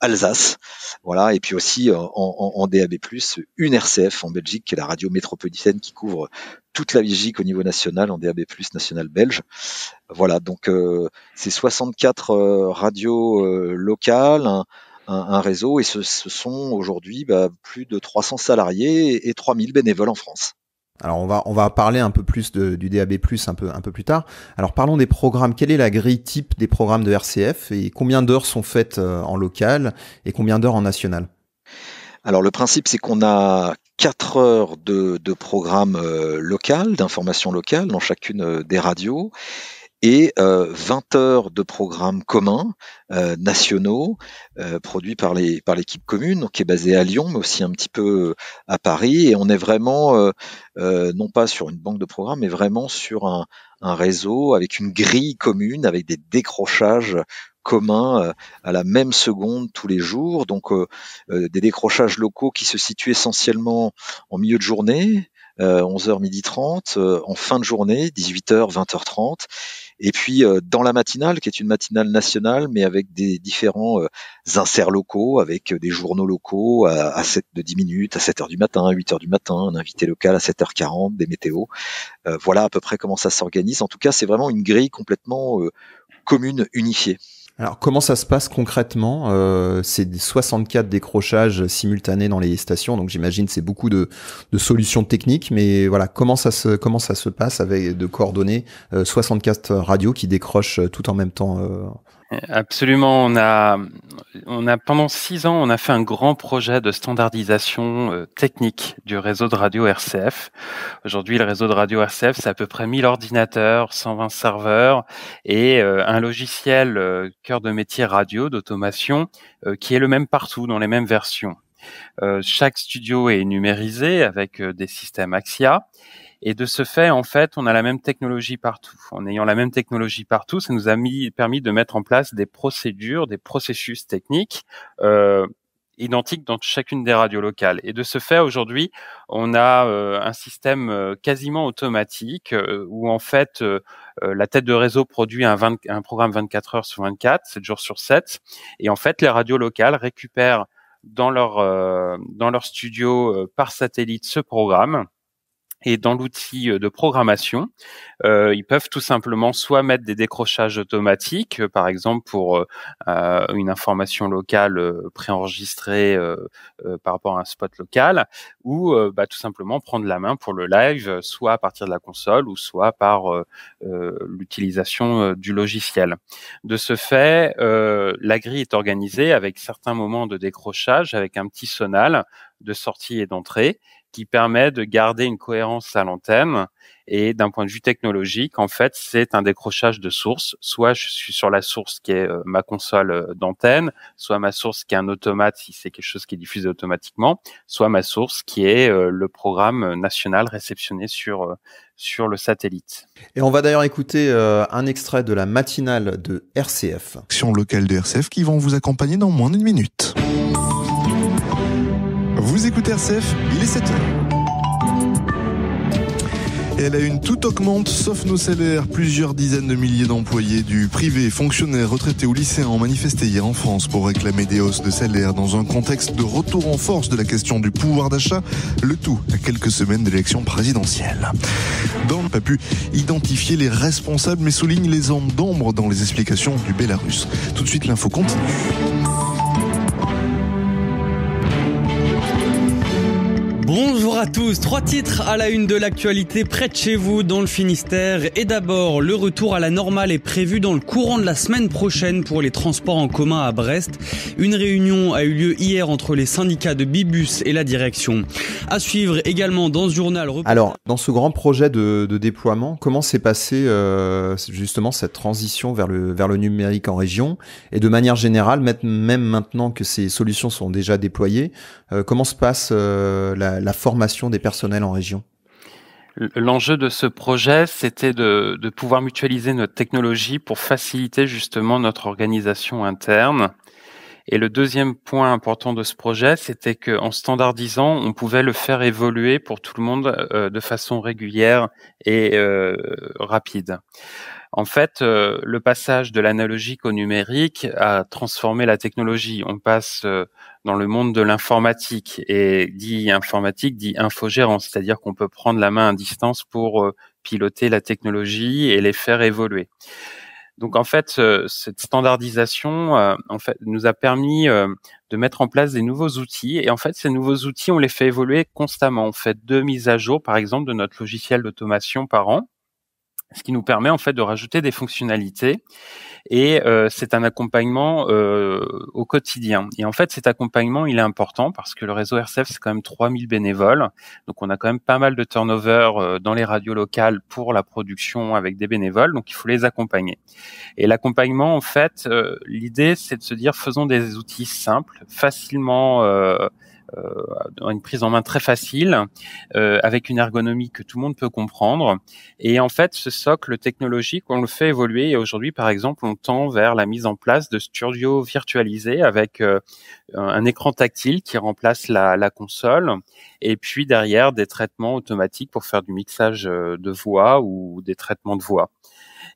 [SPEAKER 7] Alsace, voilà, et puis aussi en DAB+, une RCF en Belgique, qui est la radio métropolitaine qui couvre toute la Belgique au niveau national, en DAB+, national belge. Voilà, donc c'est 64 radios locales, un réseau, et ce sont aujourd'hui plus de 300 salariés et 3000 bénévoles en France.
[SPEAKER 2] Alors on va parler un peu plus du DAB+, un peu plus tard. Alors parlons des programmes. Quelle est la grille type des programmes de RCF et combien d'heures sont faites en local et combien d'heures en national?
[SPEAKER 7] Alors le principe, c'est qu'on a 4 heures de programme local, d'information locale dans chacune des radios, et 20 heures de programmes communs nationaux produits par l'équipe commune, donc qui est basée à Lyon, mais aussi un petit peu à Paris. Et on est vraiment non pas sur une banque de programmes, mais vraiment sur un réseau avec une grille commune, avec des décrochages communs à la même seconde tous les jours. Donc des décrochages locaux qui se situent essentiellement en milieu de journée, 11h, 12h30, en fin de journée, 18h, 20h30. Et puis dans la matinale, qui est une matinale nationale, mais avec des différents inserts locaux, avec des journaux locaux de 10 minutes, à 7h du matin, à 8h du matin, un invité local à 7h40, des météos. Voilà à peu près comment ça s'organise. En tout cas, c'est vraiment une grille complètement commune, unifiée.
[SPEAKER 2] Alors comment ça se passe concrètement? C'est 64 décrochages simultanés dans les stations, donc j'imagine c'est beaucoup de solutions techniques, mais voilà, comment ça se passe avec de coordonner 64 radios qui décrochent tout en même temps?
[SPEAKER 8] Absolument, on a pendant 6 ans, on a fait un grand projet de standardisation technique du réseau de radio RCF. Aujourd'hui, le réseau de radio RCF, c'est à peu près 1000 ordinateurs, 120 serveurs et un logiciel cœur de métier radio d'automation qui est le même partout, dans les mêmes versions. Chaque studio est numérisé avec des systèmes Axia. Et de ce fait, en fait, on a la même technologie partout. En ayant la même technologie partout, ça nous a permis de mettre en place des procédures, des processus techniques identiques dans chacune des radios locales. Et de ce fait, aujourd'hui, on a un système quasiment automatique où, en fait, la tête de réseau produit un programme 24 heures sur 24, 7 jours sur 7. Et en fait, les radios locales récupèrent dans leur studio par satellite ce programme. Et dans l'outil de programmation, ils peuvent tout simplement soit mettre des décrochages automatiques, par exemple pour une information locale préenregistrée par rapport à un spot local, ou tout simplement prendre la main pour le live, soit à partir de la console, ou soit par l'utilisation du logiciel. De ce fait, la grille est organisée avec certains moments de décrochage, avec un petit sonal de sortie et d'entrée, qui permet de garder une cohérence à l'antenne. Et d'un point de vue technologique, en fait, c'est un décrochage de source. Soit je suis sur la source qui est ma console d'antenne, soit ma source qui est un automate si c'est quelque chose qui est diffusé automatiquement, soit ma source qui est le programme national réceptionné sur le satellite.
[SPEAKER 2] Et on va d'ailleurs écouter un extrait de la matinale de RCF.
[SPEAKER 9] Action locale de RCF qui vont vous accompagner dans moins d'1 minute. Vous écoutez RCF, il est 7h. Et à la une, tout augmente, sauf nos salaires. Plusieurs dizaines de milliers d'employés du privé, fonctionnaires, retraités ou lycéens ont manifesté hier en France pour réclamer des hausses de salaire dans un contexte de retour en force de la question du pouvoir d'achat, le tout à quelques semaines de l'élection présidentielle. On n'a pas pu identifier les responsables, mais souligne les zones d'ombre dans les explications du Bélarus. Tout de suite, l'info continue.
[SPEAKER 10] Bonjour à tous, 3 titres à la une de l'actualité près de chez vous dans le Finistère. Et d'abord, le retour à la normale est prévu dans le courant de la semaine prochaine pour les transports en commun à Brest. Une réunion a eu lieu hier entre les syndicats de Bibus et la direction. À suivre également dans ce journal.
[SPEAKER 2] Alors, dans ce grand projet de déploiement, comment s'est passée justement cette transition vers le numérique en région? Et de manière générale, même maintenant que ces solutions sont déjà déployées, comment se passe la formation des personnels en région?
[SPEAKER 8] L'enjeu de ce projet, c'était de pouvoir mutualiser notre technologie pour faciliter justement notre organisation interne. Et le deuxième point important de ce projet, c'était qu'en standardisant, on pouvait le faire évoluer pour tout le monde de façon régulière et rapide. En fait, le passage de l'analogique au numérique a transformé la technologie. On passe dans le monde de l'informatique, et dit informatique dit infogérance, c'est-à-dire qu'on peut prendre la main à distance pour piloter la technologie et les faire évoluer. Donc en fait, cette standardisation en fait nous a permis de mettre en place des nouveaux outils, et en fait ces nouveaux outils, on les fait évoluer constamment. On fait 2 mises à jour par exemple de notre logiciel d'automation par an, ce qui nous permet en fait de rajouter des fonctionnalités, et c'est un accompagnement au quotidien. Et en fait, cet accompagnement, il est important parce que le réseau RCF, c'est quand même 3000 bénévoles, donc on a quand même pas mal de turnover dans les radios locales pour la production avec des bénévoles, donc il faut les accompagner. Et l'accompagnement, en fait, l'idée, c'est de se dire, faisons des outils simples, facilement une prise en main très facile, avec une ergonomie que tout le monde peut comprendre. Et en fait, ce socle technologique, on le fait évoluer. Et aujourd'hui, par exemple, on tend vers la mise en place de studios virtualisés avec un écran tactile qui remplace la console, et puis derrière des traitements automatiques pour faire du mixage de voix ou des traitements de voix.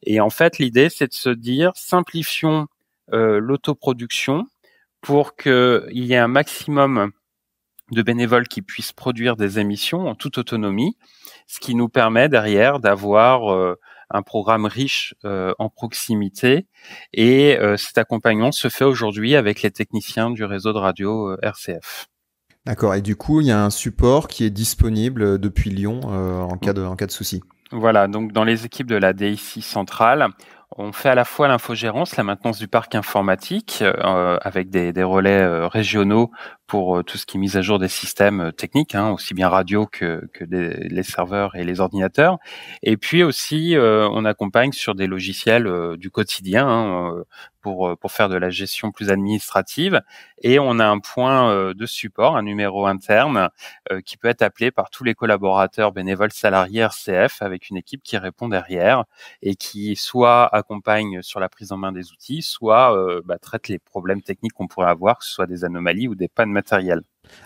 [SPEAKER 8] Et en fait, l'idée, c'est de se dire, simplifions l'autoproduction pour qu'il y ait un maximum de bénévoles qui puissent produire des émissions en toute autonomie, ce qui nous permet derrière d'avoir un programme riche en proximité. Et cet accompagnement se fait aujourd'hui avec les techniciens du réseau de radio RCF.
[SPEAKER 2] D'accord, et du coup, il y a un support qui est disponible depuis Lyon en cas de souci.
[SPEAKER 8] Voilà, donc dans les équipes de la DIC centrale, on fait à la fois l'infogérance, la maintenance du parc informatique, avec des relais régionaux pour tout ce qui est mise à jour des systèmes techniques, aussi bien radio que les serveurs et les ordinateurs. Et puis aussi, on accompagne sur des logiciels du quotidien pour faire de la gestion plus administrative. Et on a un point de support, un numéro interne qui peut être appelé par tous les collaborateurs bénévoles salariés RCF, avec une équipe qui répond derrière et qui soit accompagne sur la prise en main des outils, soit traite les problèmes techniques qu'on pourrait avoir, que ce soit des anomalies ou des pannes matérielles.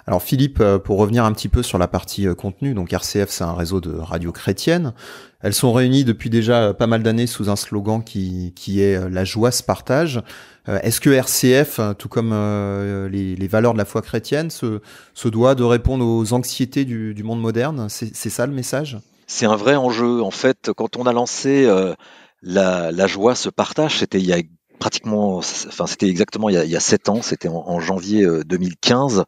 [SPEAKER 2] Alors Philippe, pour revenir un petit peu sur la partie contenu, donc RCF, c'est un réseau de radios chrétiennes. Elles sont réunies depuis déjà pas mal d'années sous un slogan qui est « La joie se partage ». Est-ce que RCF, tout comme les valeurs de la foi chrétienne, se doit de répondre aux anxiétés du monde moderne? C'est ça le message?
[SPEAKER 7] C'est un vrai enjeu. En fait, quand on a lancé la joie se partage, c'était il y a c'était exactement il y a 7 ans, c'était en janvier 2015.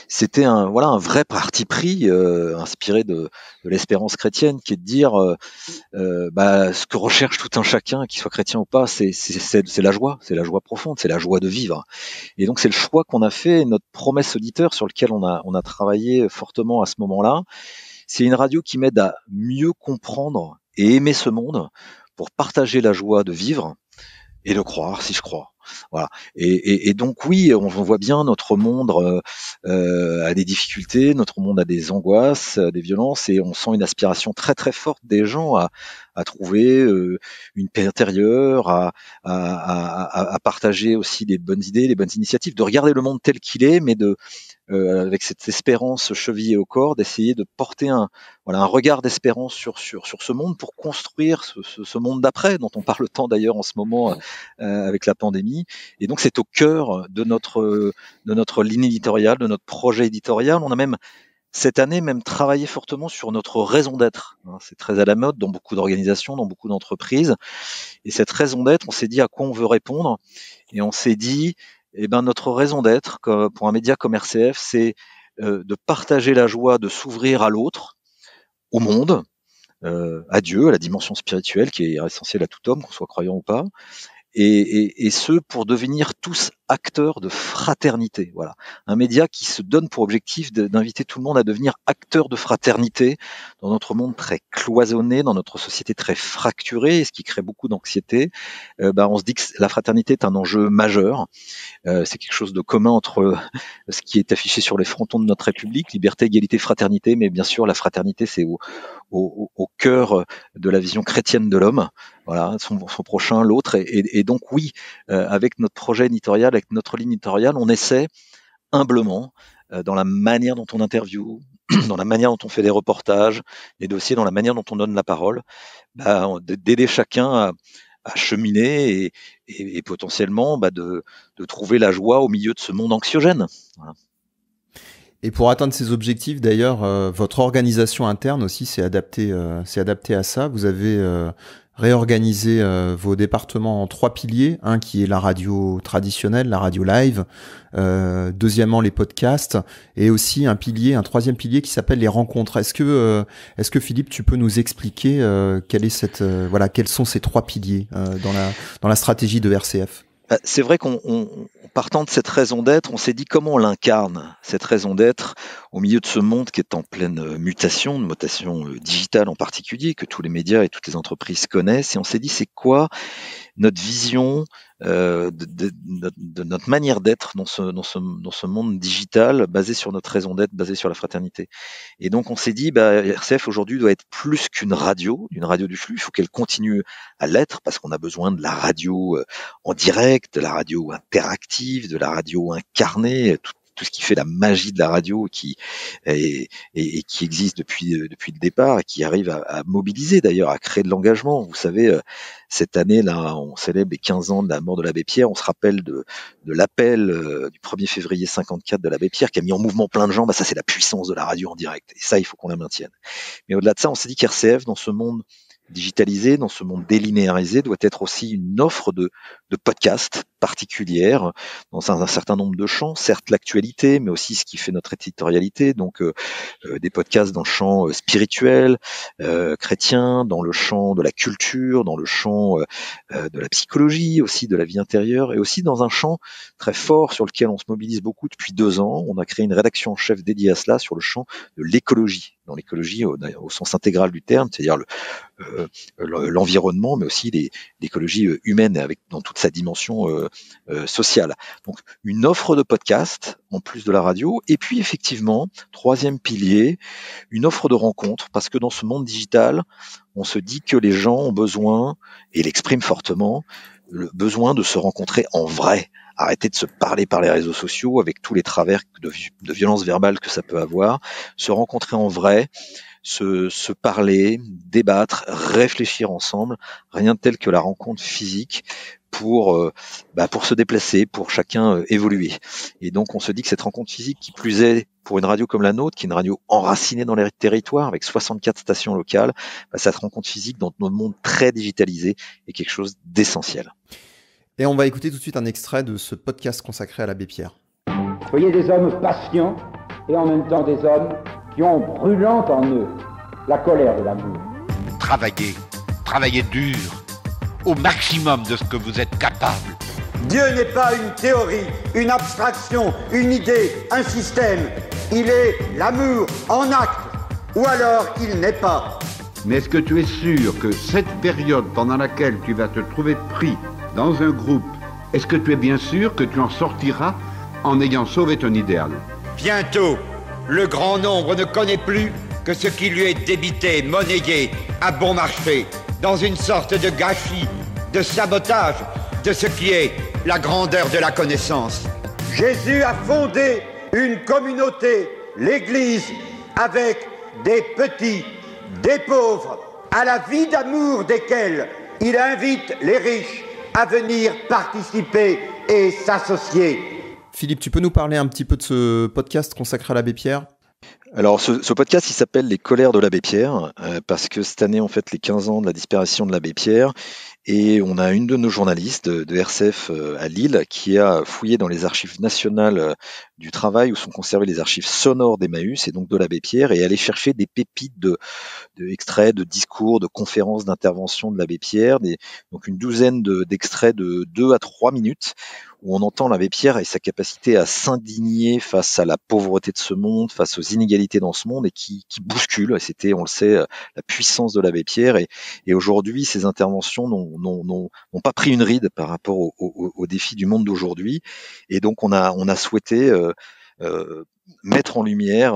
[SPEAKER 7] C'était un vrai parti pris inspiré de l'espérance chrétienne, qui est de dire ce que recherche tout un chacun, qu'il soit chrétien ou pas, c'est la joie profonde, c'est la joie de vivre. Et donc c'est le choix qu'on a fait, notre promesse auditeur sur lequel on a travaillé fortement à ce moment-là. C'est une radio qui m'aide à mieux comprendre et aimer ce monde pour partager la joie de vivre et de croire, si je crois. Voilà. Et donc oui, on voit bien notre monde a des difficultés, notre monde a des angoisses, des violences, et on sent une aspiration très très forte des gens à trouver une paix intérieure, à partager aussi des bonnes idées, des bonnes initiatives, de regarder le monde tel qu'il est, mais avec cette espérance chevillée au corps, d'essayer de porter un regard d'espérance sur ce monde pour construire ce monde d'après, dont on parle tant d'ailleurs en ce moment avec la pandémie. Et donc c'est au cœur de notre ligne éditoriale, de notre projet éditorial. On a même cette année travaillé fortement sur notre raison d'être. C'est très à la mode dans beaucoup d'organisations, dans beaucoup d'entreprises. Et cette raison d'être, on s'est dit à quoi on veut répondre. Et on s'est dit, notre raison d'être pour un média comme RCF, c'est de partager la joie, de s'ouvrir à l'autre, au monde, à Dieu, à la dimension spirituelle qui est essentielle à tout homme, qu'on soit croyant ou pas, et ce pour devenir tous acteurs de fraternité. Voilà, un média qui se donne pour objectif d'inviter tout le monde à devenir acteurs de fraternité dans notre monde très cloisonné, dans notre société très fracturée, ce qui crée beaucoup d'anxiété. On se dit que la fraternité est un enjeu majeur. C'est quelque chose de commun entre ce qui est affiché sur les frontons de notre République, liberté, égalité, fraternité, mais bien sûr la fraternité c'est au cœur de la vision chrétienne de l'homme, voilà, son prochain, l'autre, et donc oui, avec notre projet éditorial, avec notre ligne éditoriale, on essaie humblement, dans la manière dont on interviewe, dans la manière dont on fait des reportages, des dossiers, dans la manière dont on donne la parole, d'aider chacun à cheminer et potentiellement de trouver la joie au milieu de ce monde anxiogène. Voilà.
[SPEAKER 2] Et pour atteindre ces objectifs, d'ailleurs, votre organisation interne aussi s'est adaptée à ça. Vous avez réorganisé vos départements en 3 piliers. Un qui est la radio traditionnelle, la radio live. Deuxièmement, les podcasts. Et aussi un 3e pilier qui s'appelle les rencontres. Est-ce que Philippe, tu peux nous expliquer quels sont ces 3 piliers dans la stratégie de RCF ?
[SPEAKER 7] C'est vrai qu'en partant de cette raison d'être, on s'est dit comment on l'incarne, cette raison d'être, au milieu de ce monde qui est en pleine mutation, de mutation digitale en particulier, que tous les médias et toutes les entreprises connaissent, et on s'est dit c'est quoi notre vision de notre manière d'être dans ce monde digital basé sur notre raison d'être, basé sur la fraternité. Et donc on s'est dit, RCF aujourd'hui doit être plus qu'une radio du flux, il faut qu'elle continue à l'être parce qu'on a besoin de la radio en direct, de la radio interactive, de la radio incarnée, tout ce qui fait la magie de la radio qui existe depuis le départ et qui arrive à mobiliser d'ailleurs, à créer de l'engagement. Vous savez, cette année là, on célèbre les 15 ans de la mort de l'abbé Pierre. On se rappelle de l'appel du 1er février 54 de l'abbé Pierre qui a mis en mouvement plein de gens. Ça c'est la puissance de la radio en direct et ça il faut qu'on la maintienne. Mais au-delà de ça, on s'est dit qu'RCF dans ce monde digitalisé, dans ce monde délinéarisé, doit être aussi une offre de podcasts particulière dans un certain nombre de champs, certes l'actualité, mais aussi ce qui fait notre éditorialité, donc des podcasts dans le champ spirituel, chrétien, dans le champ de la culture, dans le champ de la psychologie, aussi de la vie intérieure, et aussi dans un champ très fort sur lequel on se mobilise beaucoup depuis 2 ans. On a créé une rédaction en chef dédiée à cela sur le champ de l'écologie, dans l'écologie au sens intégral du terme, c'est-à-dire l'environnement, mais aussi l'écologie humaine dans toute sa dimension sociale. Donc une offre de podcast en plus de la radio, et puis effectivement, 3e pilier, une offre de rencontres, parce que dans ce monde digital, on se dit que les gens ont besoin, et l'expriment fortement, le besoin de se rencontrer en vrai. Arrêter de se parler par les réseaux sociaux avec tous les travers de violence verbale que ça peut avoir, se rencontrer en vrai, se parler, débattre, réfléchir ensemble, rien de tel que la rencontre physique pour se déplacer, pour chacun évoluer. Et donc on se dit que cette rencontre physique, qui plus est pour une radio comme la nôtre, qui est une radio enracinée dans les territoires avec 64 stations locales, cette rencontre physique dans notre monde très digitalisé est quelque chose d'essentiel.
[SPEAKER 2] Et on va écouter tout de suite un extrait de ce podcast consacré à l'abbé Pierre.
[SPEAKER 11] Soyez des hommes patients et en même temps des hommes qui ont brûlant en eux la colère de l'amour.
[SPEAKER 12] Travaillez dur, au maximum de ce que vous êtes capable.
[SPEAKER 13] Dieu n'est pas une théorie, une abstraction, une idée, un système. Il est l'amour en acte, ou alors il n'est pas.
[SPEAKER 14] Mais est-ce que tu es sûr que cette période pendant laquelle tu vas te trouver pris dans un groupe, est-ce que tu es bien sûr que tu en sortiras en ayant sauvé ton idéal?
[SPEAKER 13] Bientôt, le grand nombre ne connaît plus que ce qui lui est débité, monnayé, à bon marché, dans une sorte de gâchis, de sabotage de ce qui est la grandeur de la connaissance. Jésus a fondé une communauté, l'Église, avec des petits, des pauvres, à la vie d'amour desquels il invite les riches à venir participer et s'associer.
[SPEAKER 2] Philippe, tu peux nous parler un petit peu de ce podcast consacré à l'abbé Pierre ?
[SPEAKER 7] Alors ce podcast, il s'appelle Les colères de l'abbé Pierre, parce que cette année, on fête les 15 ans de la disparition de l'abbé Pierre, et on a une de nos journalistes de RCF à Lille qui a fouillé dans les archives nationales du travail où sont conservées les archives sonores d'Emmaüs et donc de l'abbé Pierre, et aller chercher des pépites de extraits, de discours, de conférences, d'interventions de l'abbé Pierre, donc une douzaine d'extraits de 2 à 3 minutes où on entend l'abbé Pierre et sa capacité à s'indigner face à la pauvreté de ce monde, face aux inégalités dans ce monde, et qui bouscule. C'était, on le sait, la puissance de l'abbé Pierre. Et aujourd'hui, ces interventions n'ont pas pris une ride par rapport aux défis du monde d'aujourd'hui. Et donc, on a souhaité mettre en lumière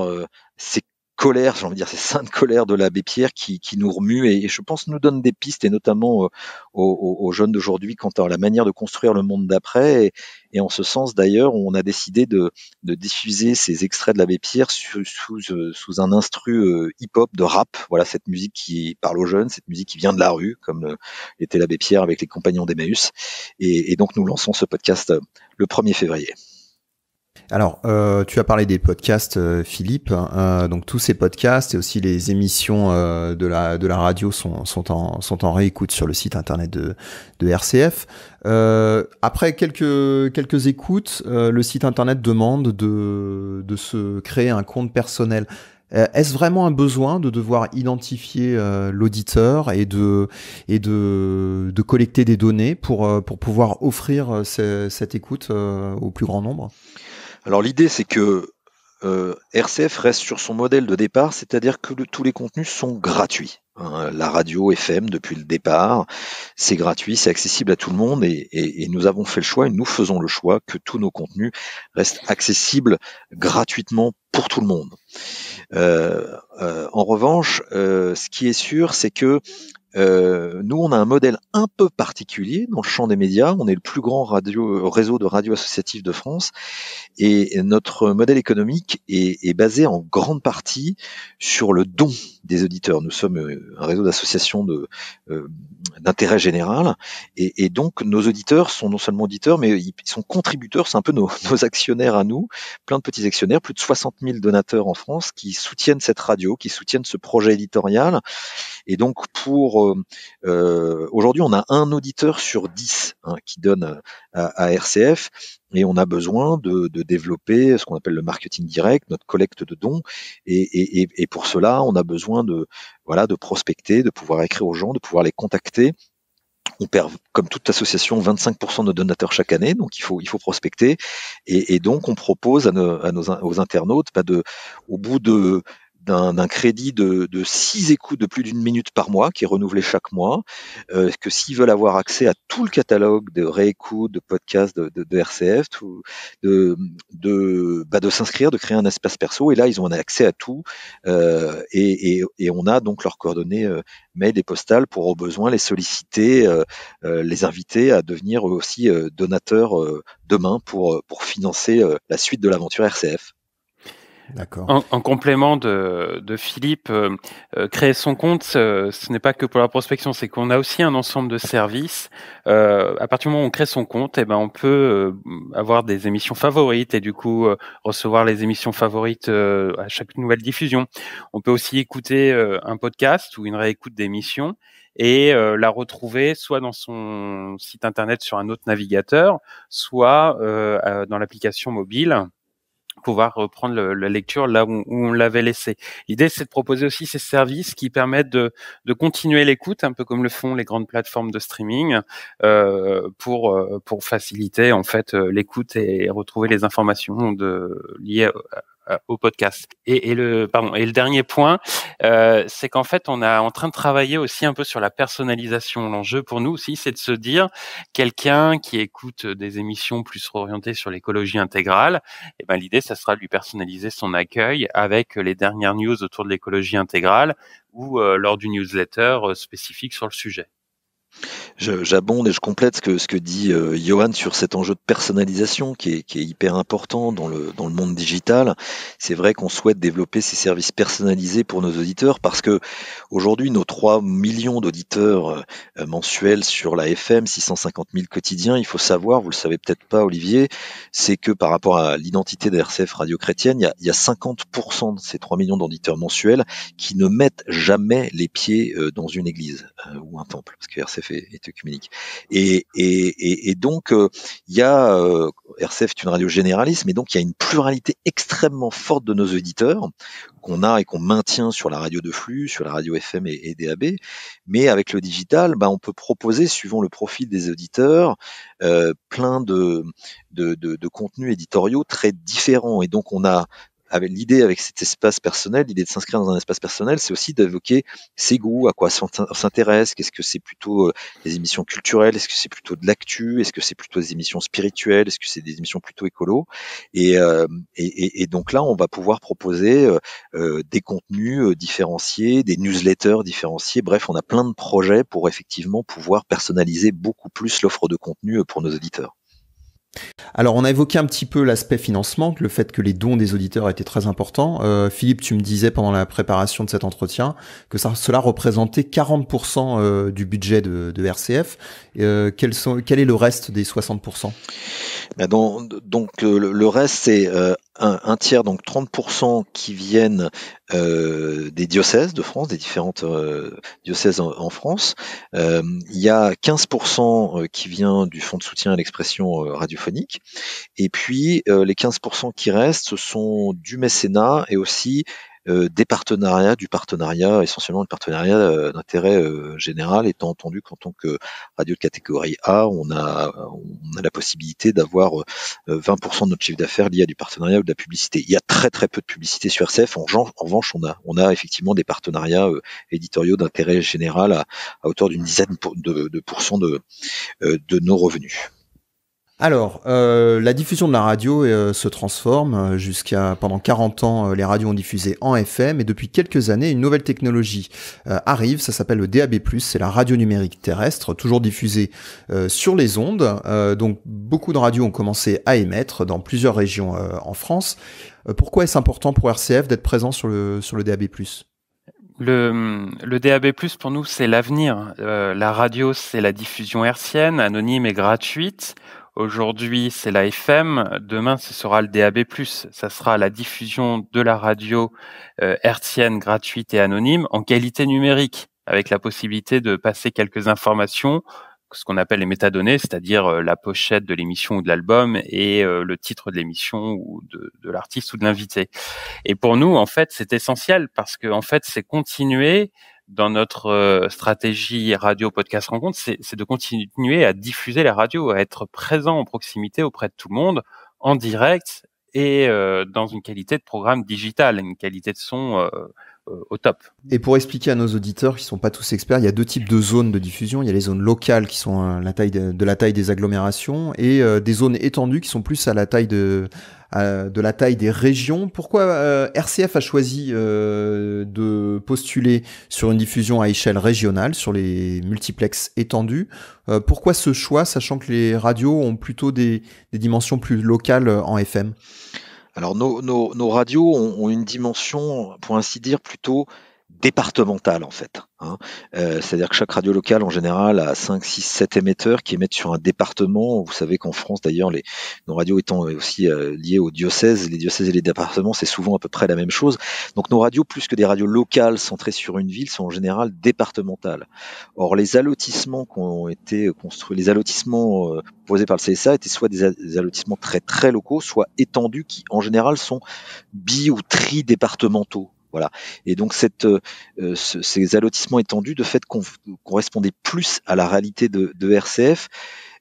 [SPEAKER 7] ces colère, j'ai envie de dire, ces saintes colères de l'abbé Pierre qui nous remue et je pense nous donne des pistes, et notamment aux jeunes d'aujourd'hui quant à la manière de construire le monde d'après. Et en ce sens, d'ailleurs, on a décidé de diffuser ces extraits de l'abbé Pierre sous un instru hip-hop de rap. Voilà, cette musique qui parle aux jeunes, cette musique qui vient de la rue, comme était l'abbé Pierre avec les compagnons d'Emmaüs. Et donc, nous lançons ce podcast le 1er février.
[SPEAKER 2] Alors, tu as parlé des podcasts, Philippe. Donc tous ces podcasts et aussi les émissions de la radio sont en réécoute sur le site internet de RCF. Après quelques écoutes, le site internet demande de se créer un compte personnel. Est-ce vraiment un besoin de devoir identifier l'auditeur et de collecter des données pour pouvoir offrir cette écoute au plus grand nombre ?
[SPEAKER 7] Alors l'idée, c'est que RCF reste sur son modèle de départ, c'est-à-dire que tous les contenus sont gratuits. La radio FM, depuis le départ, c'est gratuit, c'est accessible à tout le monde, et nous avons fait le choix, et nous faisons le choix, que tous nos contenus restent accessibles gratuitement pour tout le monde. En revanche, ce qui est sûr, c'est que nous, on a un modèle un peu particulier dans le champ des médias. On est le plus grand réseau de radio associatifs de France, et notre modèle économique est basé en grande partie sur le don des auditeurs. Nous sommes un réseau d'associations d'intérêt général, et donc nos auditeurs sont non seulement auditeurs, mais ils sont contributeurs. C'est un peu nos actionnaires à nous, plein de petits actionnaires, plus de 60 000 donateurs en France qui soutiennent cette radio, qui soutiennent ce projet éditorial. Et donc aujourd'hui, on a un auditeur sur 10 qui donne à RCF, et on a besoin de développer ce qu'on appelle le marketing direct, notre collecte de dons, et pour cela, on a besoin de prospecter, de pouvoir écrire aux gens, de pouvoir les contacter. On perd, comme toute association, 25% de nos donateurs chaque année, donc il faut prospecter, et donc on propose aux internautes au bout d'un crédit de 6 écoutes de plus d'1 minute par mois, qui est renouvelé chaque mois, que s'ils veulent avoir accès à tout le catalogue de réécoutes, de podcasts de RCF, de s'inscrire, de créer un espace perso, et là ils ont accès à tout, et on a donc leurs coordonnées mail et postales pour au besoin les solliciter, les inviter à devenir aussi donateurs demain pour financer la suite de l'aventure RCF.
[SPEAKER 2] D'accord.
[SPEAKER 8] En complément de Philippe, créer son compte, ce n'est pas que pour la prospection, c'est qu'on a aussi un ensemble de services. À partir du moment où on crée son compte, on peut avoir des émissions favorites et du coup recevoir les émissions favorites à chaque nouvelle diffusion. On peut aussi écouter un podcast ou une réécoute d'émissions et la retrouver soit dans son site internet sur un autre navigateur, soit dans l'application mobile, pouvoir reprendre la lecture là où on l'avait laissé. L'idée, c'est de proposer aussi ces services qui permettent de continuer l'écoute, un peu comme le font les grandes plateformes de streaming, pour faciliter en fait l'écoute et retrouver les informations liées au podcast. Et le dernier point, c'est qu'en fait, on est en train de travailler aussi un peu sur la personnalisation. L'enjeu pour nous aussi, c'est de se dire, quelqu'un qui écoute des émissions plus orientées sur l'écologie intégrale, l'idée, ça sera de lui personnaliser son accueil avec les dernières news autour de l'écologie intégrale ou lors du newsletter spécifique sur le sujet.
[SPEAKER 7] J'abonde et je complète ce que dit Johan sur cet enjeu de personnalisation qui est hyper important dans le monde digital. C'est vrai qu'on souhaite développer ces services personnalisés pour nos auditeurs, parce que aujourd'hui, nos 3 millions d'auditeurs mensuels sur la FM, 650 000 quotidiens, il faut savoir, vous le savez peut-être pas Olivier, c'est que par rapport à l'identité de RCF Radio Chrétienne, il y a 50% de ces 3 millions d'auditeurs mensuels qui ne mettent jamais les pieds dans une église ou un temple, parce que RCF est acte œcuménique. Et donc, il y a RCF est une radio généraliste, mais donc il y a une pluralité extrêmement forte de nos auditeurs qu'on a et qu'on maintient sur la radio de flux, sur la radio FM et DAB. Mais avec le digital, on peut proposer, suivant le profil des auditeurs, plein de contenus éditoriaux très différents. Et donc on a avec cet espace personnel, l'idée de s'inscrire dans un espace personnel, c'est aussi d'évoquer ses goûts, à quoi on s'intéresse, qu'est-ce que c'est plutôt des émissions culturelles, est-ce que c'est plutôt de l'actu, est-ce que c'est plutôt des émissions spirituelles, est-ce que c'est des émissions plutôt écolo, et donc là, on va pouvoir proposer des contenus différenciés, des newsletters différenciés, bref, on a plein de projets pour effectivement pouvoir personnaliser beaucoup plus l'offre de contenu pour nos auditeurs.
[SPEAKER 2] Alors, on a évoqué un petit peu l'aspect financement, le fait que les dons des auditeurs étaient très importants. Philippe, tu me disais pendant la préparation de cet entretien que cela représentait 40% du budget de RCF. Quel est le reste des 60%?
[SPEAKER 7] Donc le reste, c'est un tiers, donc 30% qui viennent des diocèses de France, des différentes diocèses en France. Il y a 15% qui vient du fonds de soutien à l'expression radiophonique. Et puis les 15% qui restent, ce sont du mécénat et aussi du partenariat, essentiellement du partenariat d'intérêt général, étant entendu qu'en tant que radio de catégorie A, on a la possibilité d'avoir 20% de notre chiffre d'affaires lié à du partenariat ou de la publicité. Il y a très très peu de publicité sur RCF. En revanche, on a effectivement des partenariats éditoriaux d'intérêt général à hauteur d'une dizaine de pourcents de nos revenus.
[SPEAKER 2] Alors, la diffusion de la radio se transforme. Pendant 40 ans, les radios ont diffusé en FM, et depuis quelques années, une nouvelle technologie arrive. Ça s'appelle le DAB+, c'est la radio numérique terrestre, toujours diffusée sur les ondes. Donc, beaucoup de radios ont commencé à émettre dans plusieurs régions en France. Pourquoi est-ce important pour RCF d'être présent sur le DAB+?
[SPEAKER 8] Le DAB+, pour nous, c'est l'avenir. La radio, c'est la diffusion hertzienne, anonyme et gratuite. Aujourd'hui, c'est la FM. Demain, ce sera le DAB+. Ça sera la diffusion de la radio hertzienne, gratuite et anonyme en qualité numérique, avec la possibilité de passer quelques informations, ce qu'on appelle les métadonnées, c'est-à-dire la pochette de l'émission ou de l'album et le titre de l'émission ou de l'artiste ou de l'invité. Et pour nous, en fait, c'est essentiel parce que, en fait, c'est continuer dans notre stratégie radio podcast rencontre, c'est de continuer à diffuser la radio, à être présent en proximité auprès de tout le monde, en direct et dans une qualité de programme digital, une qualité de son au top.
[SPEAKER 2] Et pour expliquer à nos auditeurs qui sont pas tous experts, il y a deux types de zones de diffusion. Il y a les zones locales qui sont la taille des agglomérations, et des zones étendues qui sont plus à la taille de la taille des régions. Pourquoi RCF a choisi de postuler sur une diffusion à échelle régionale, sur les multiplexes étendus? Pourquoi ce choix, sachant que les radios ont plutôt des dimensions plus locales en FM?
[SPEAKER 7] Alors nos radios ont une dimension, pour ainsi dire, plutôt départementale en fait. C'est-à-dire que chaque radio locale en général a 5, 6, 7 émetteurs qui émettent sur un département. Vous savez qu'en France d'ailleurs, nos radios étant aussi liées aux diocèses, les diocèses et les départements, c'est souvent à peu près la même chose. Donc nos radios, plus que des radios locales centrées sur une ville, sont en général départementales. Or les allotissements qui ont été construits, les allotissements posés par le CSA étaient soit des allotissements très très locaux, soit étendus, qui en général sont ou tri-départementaux. Voilà. Et donc ces allotissements étendus, de fait, correspondaient plus à la réalité de RCF,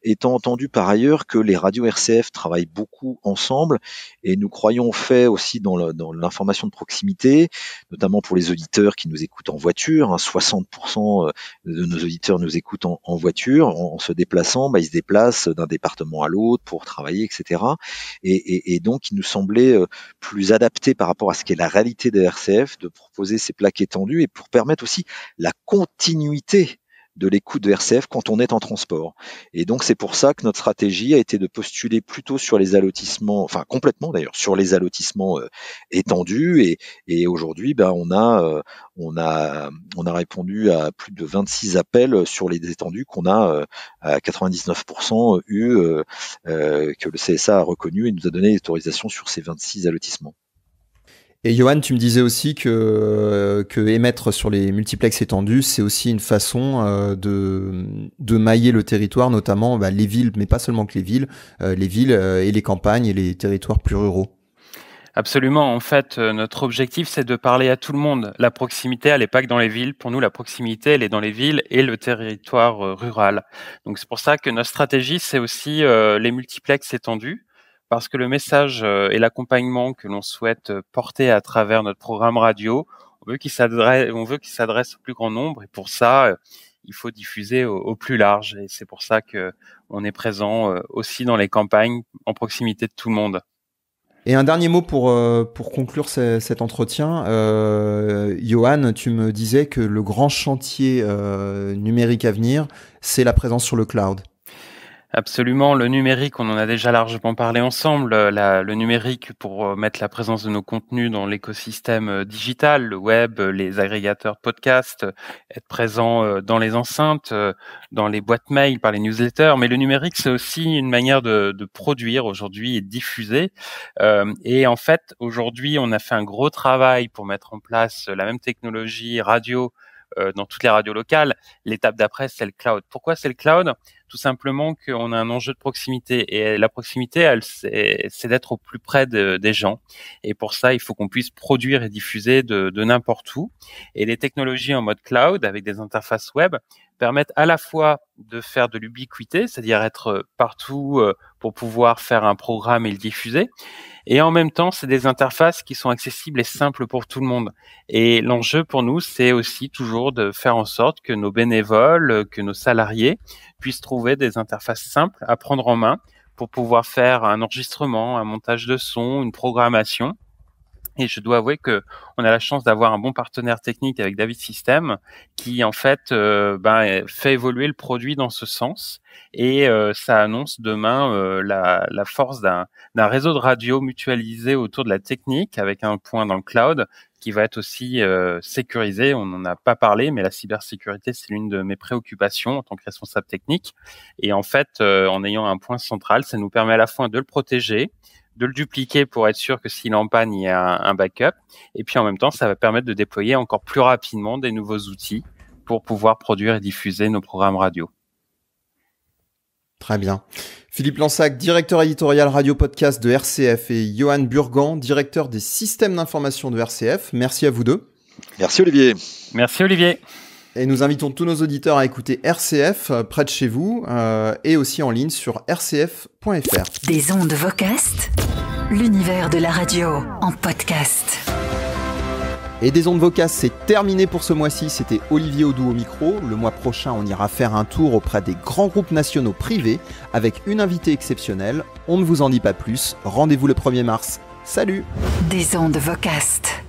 [SPEAKER 7] étant entendu par ailleurs que les radios RCF travaillent beaucoup ensemble, et nous croyons au fait aussi dans l'information de proximité, notamment pour les auditeurs qui nous écoutent en voiture. 60% de nos auditeurs nous écoutent en voiture, en se déplaçant, ils se déplacent d'un département à l'autre pour travailler, etc. Et donc il nous semblait plus adapté par rapport à ce qu'est la réalité de RCF de proposer ces plaques étendues, et pour permettre aussi la continuité de l'écoute de RCF quand on est en transport. Et donc c'est pour ça que notre stratégie a été de postuler plutôt sur les allotissements, enfin complètement d'ailleurs, sur les allotissements étendus, et aujourd'hui on a répondu à plus de 26 appels sur les étendus qu'on a à 99% que le CSA a reconnu et nous a donné l'autorisation sur ces 26 allotissements.
[SPEAKER 2] Et Johan, tu me disais aussi que émettre sur les multiplexes étendus, c'est aussi une façon de mailler le territoire, notamment les villes, mais pas seulement que les villes et les campagnes et les territoires plus ruraux.
[SPEAKER 8] Absolument. En fait, notre objectif, c'est de parler à tout le monde. La proximité, elle n'est pas que dans les villes. Pour nous, la proximité, elle est dans les villes et le territoire rural. Donc, c'est pour ça que notre stratégie, c'est aussi les multiplexes étendus, parce que le message et l'accompagnement que l'on souhaite porter à travers notre programme radio, on veut qu'il s'adresse au plus grand nombre. Et pour ça, il faut diffuser au plus large. Et c'est pour ça que on est présent aussi dans les campagnes, en proximité de tout le monde.
[SPEAKER 2] Et un dernier mot pour conclure cet entretien. Johan, tu me disais que le grand chantier numérique à venir, c'est la présence sur le cloud.
[SPEAKER 8] Absolument, le numérique, on en a déjà largement parlé ensemble. Le numérique pour mettre la présence de nos contenus dans l'écosystème digital, le web, les agrégateurs de podcasts, être présent dans les enceintes, dans les boîtes mail, par les newsletters. Mais le numérique, c'est aussi une manière de produire aujourd'hui et de diffuser. Et en fait, aujourd'hui, on a fait un gros travail pour mettre en place la même technologie radio dans toutes les radios locales. L'étape d'après, c'est le cloud. Pourquoi c'est le cloud ? Tout simplement qu'on a un enjeu de proximité. Et la proximité, c'est d'être au plus près des gens. Et pour ça, il faut qu'on puisse produire et diffuser de n'importe où. Et les technologies en mode cloud, avec des interfaces web, permettent à la fois de faire de l'ubiquité, c'est-à-dire être partout pour pouvoir faire un programme et le diffuser. Et en même temps, c'est des interfaces qui sont accessibles et simples pour tout le monde. Et l'enjeu pour nous, c'est aussi toujours de faire en sorte que nos bénévoles, que nos salariés puissent trouver des interfaces simples à prendre en main pour pouvoir faire un enregistrement, un montage de son, une programmation. Et je dois avouer que on a la chance d'avoir un bon partenaire technique avec David System qui en fait fait évoluer le produit dans ce sens et ça annonce demain la force d'un réseau de radio mutualisé autour de la technique avec un point dans le cloud qui va être aussi sécurisé. On n'en a pas parlé, mais la cybersécurité, c'est l'une de mes préoccupations en tant que responsable technique. Et en fait, en ayant un point central, ça nous permet à la fois de le protéger, de le dupliquer pour être sûr que s'il est en panne, il y a un backup. Et puis en même temps, ça va permettre de déployer encore plus rapidement des nouveaux outils pour pouvoir produire et diffuser nos programmes radio.
[SPEAKER 2] Très bien. Philippe Lansac, directeur éditorial radio podcast de RCF, et Johan Burgan, directeur des systèmes d'information de RCF. Merci à vous deux.
[SPEAKER 7] Merci Olivier.
[SPEAKER 8] Merci Olivier.
[SPEAKER 2] Et nous invitons tous nos auditeurs à écouter RCF près de chez vous et aussi en ligne sur rcf.fr.
[SPEAKER 1] Des ondes Vocast, l'univers de la radio en podcast.
[SPEAKER 2] Et des ondes Vocast, c'est terminé pour ce mois-ci. C'était Olivier Audoux au micro. Le mois prochain, on ira faire un tour auprès des grands groupes nationaux privés avec une invitée exceptionnelle. On ne vous en dit pas plus. Rendez-vous le 1er mars. Salut!
[SPEAKER 1] Des ondes Vocast.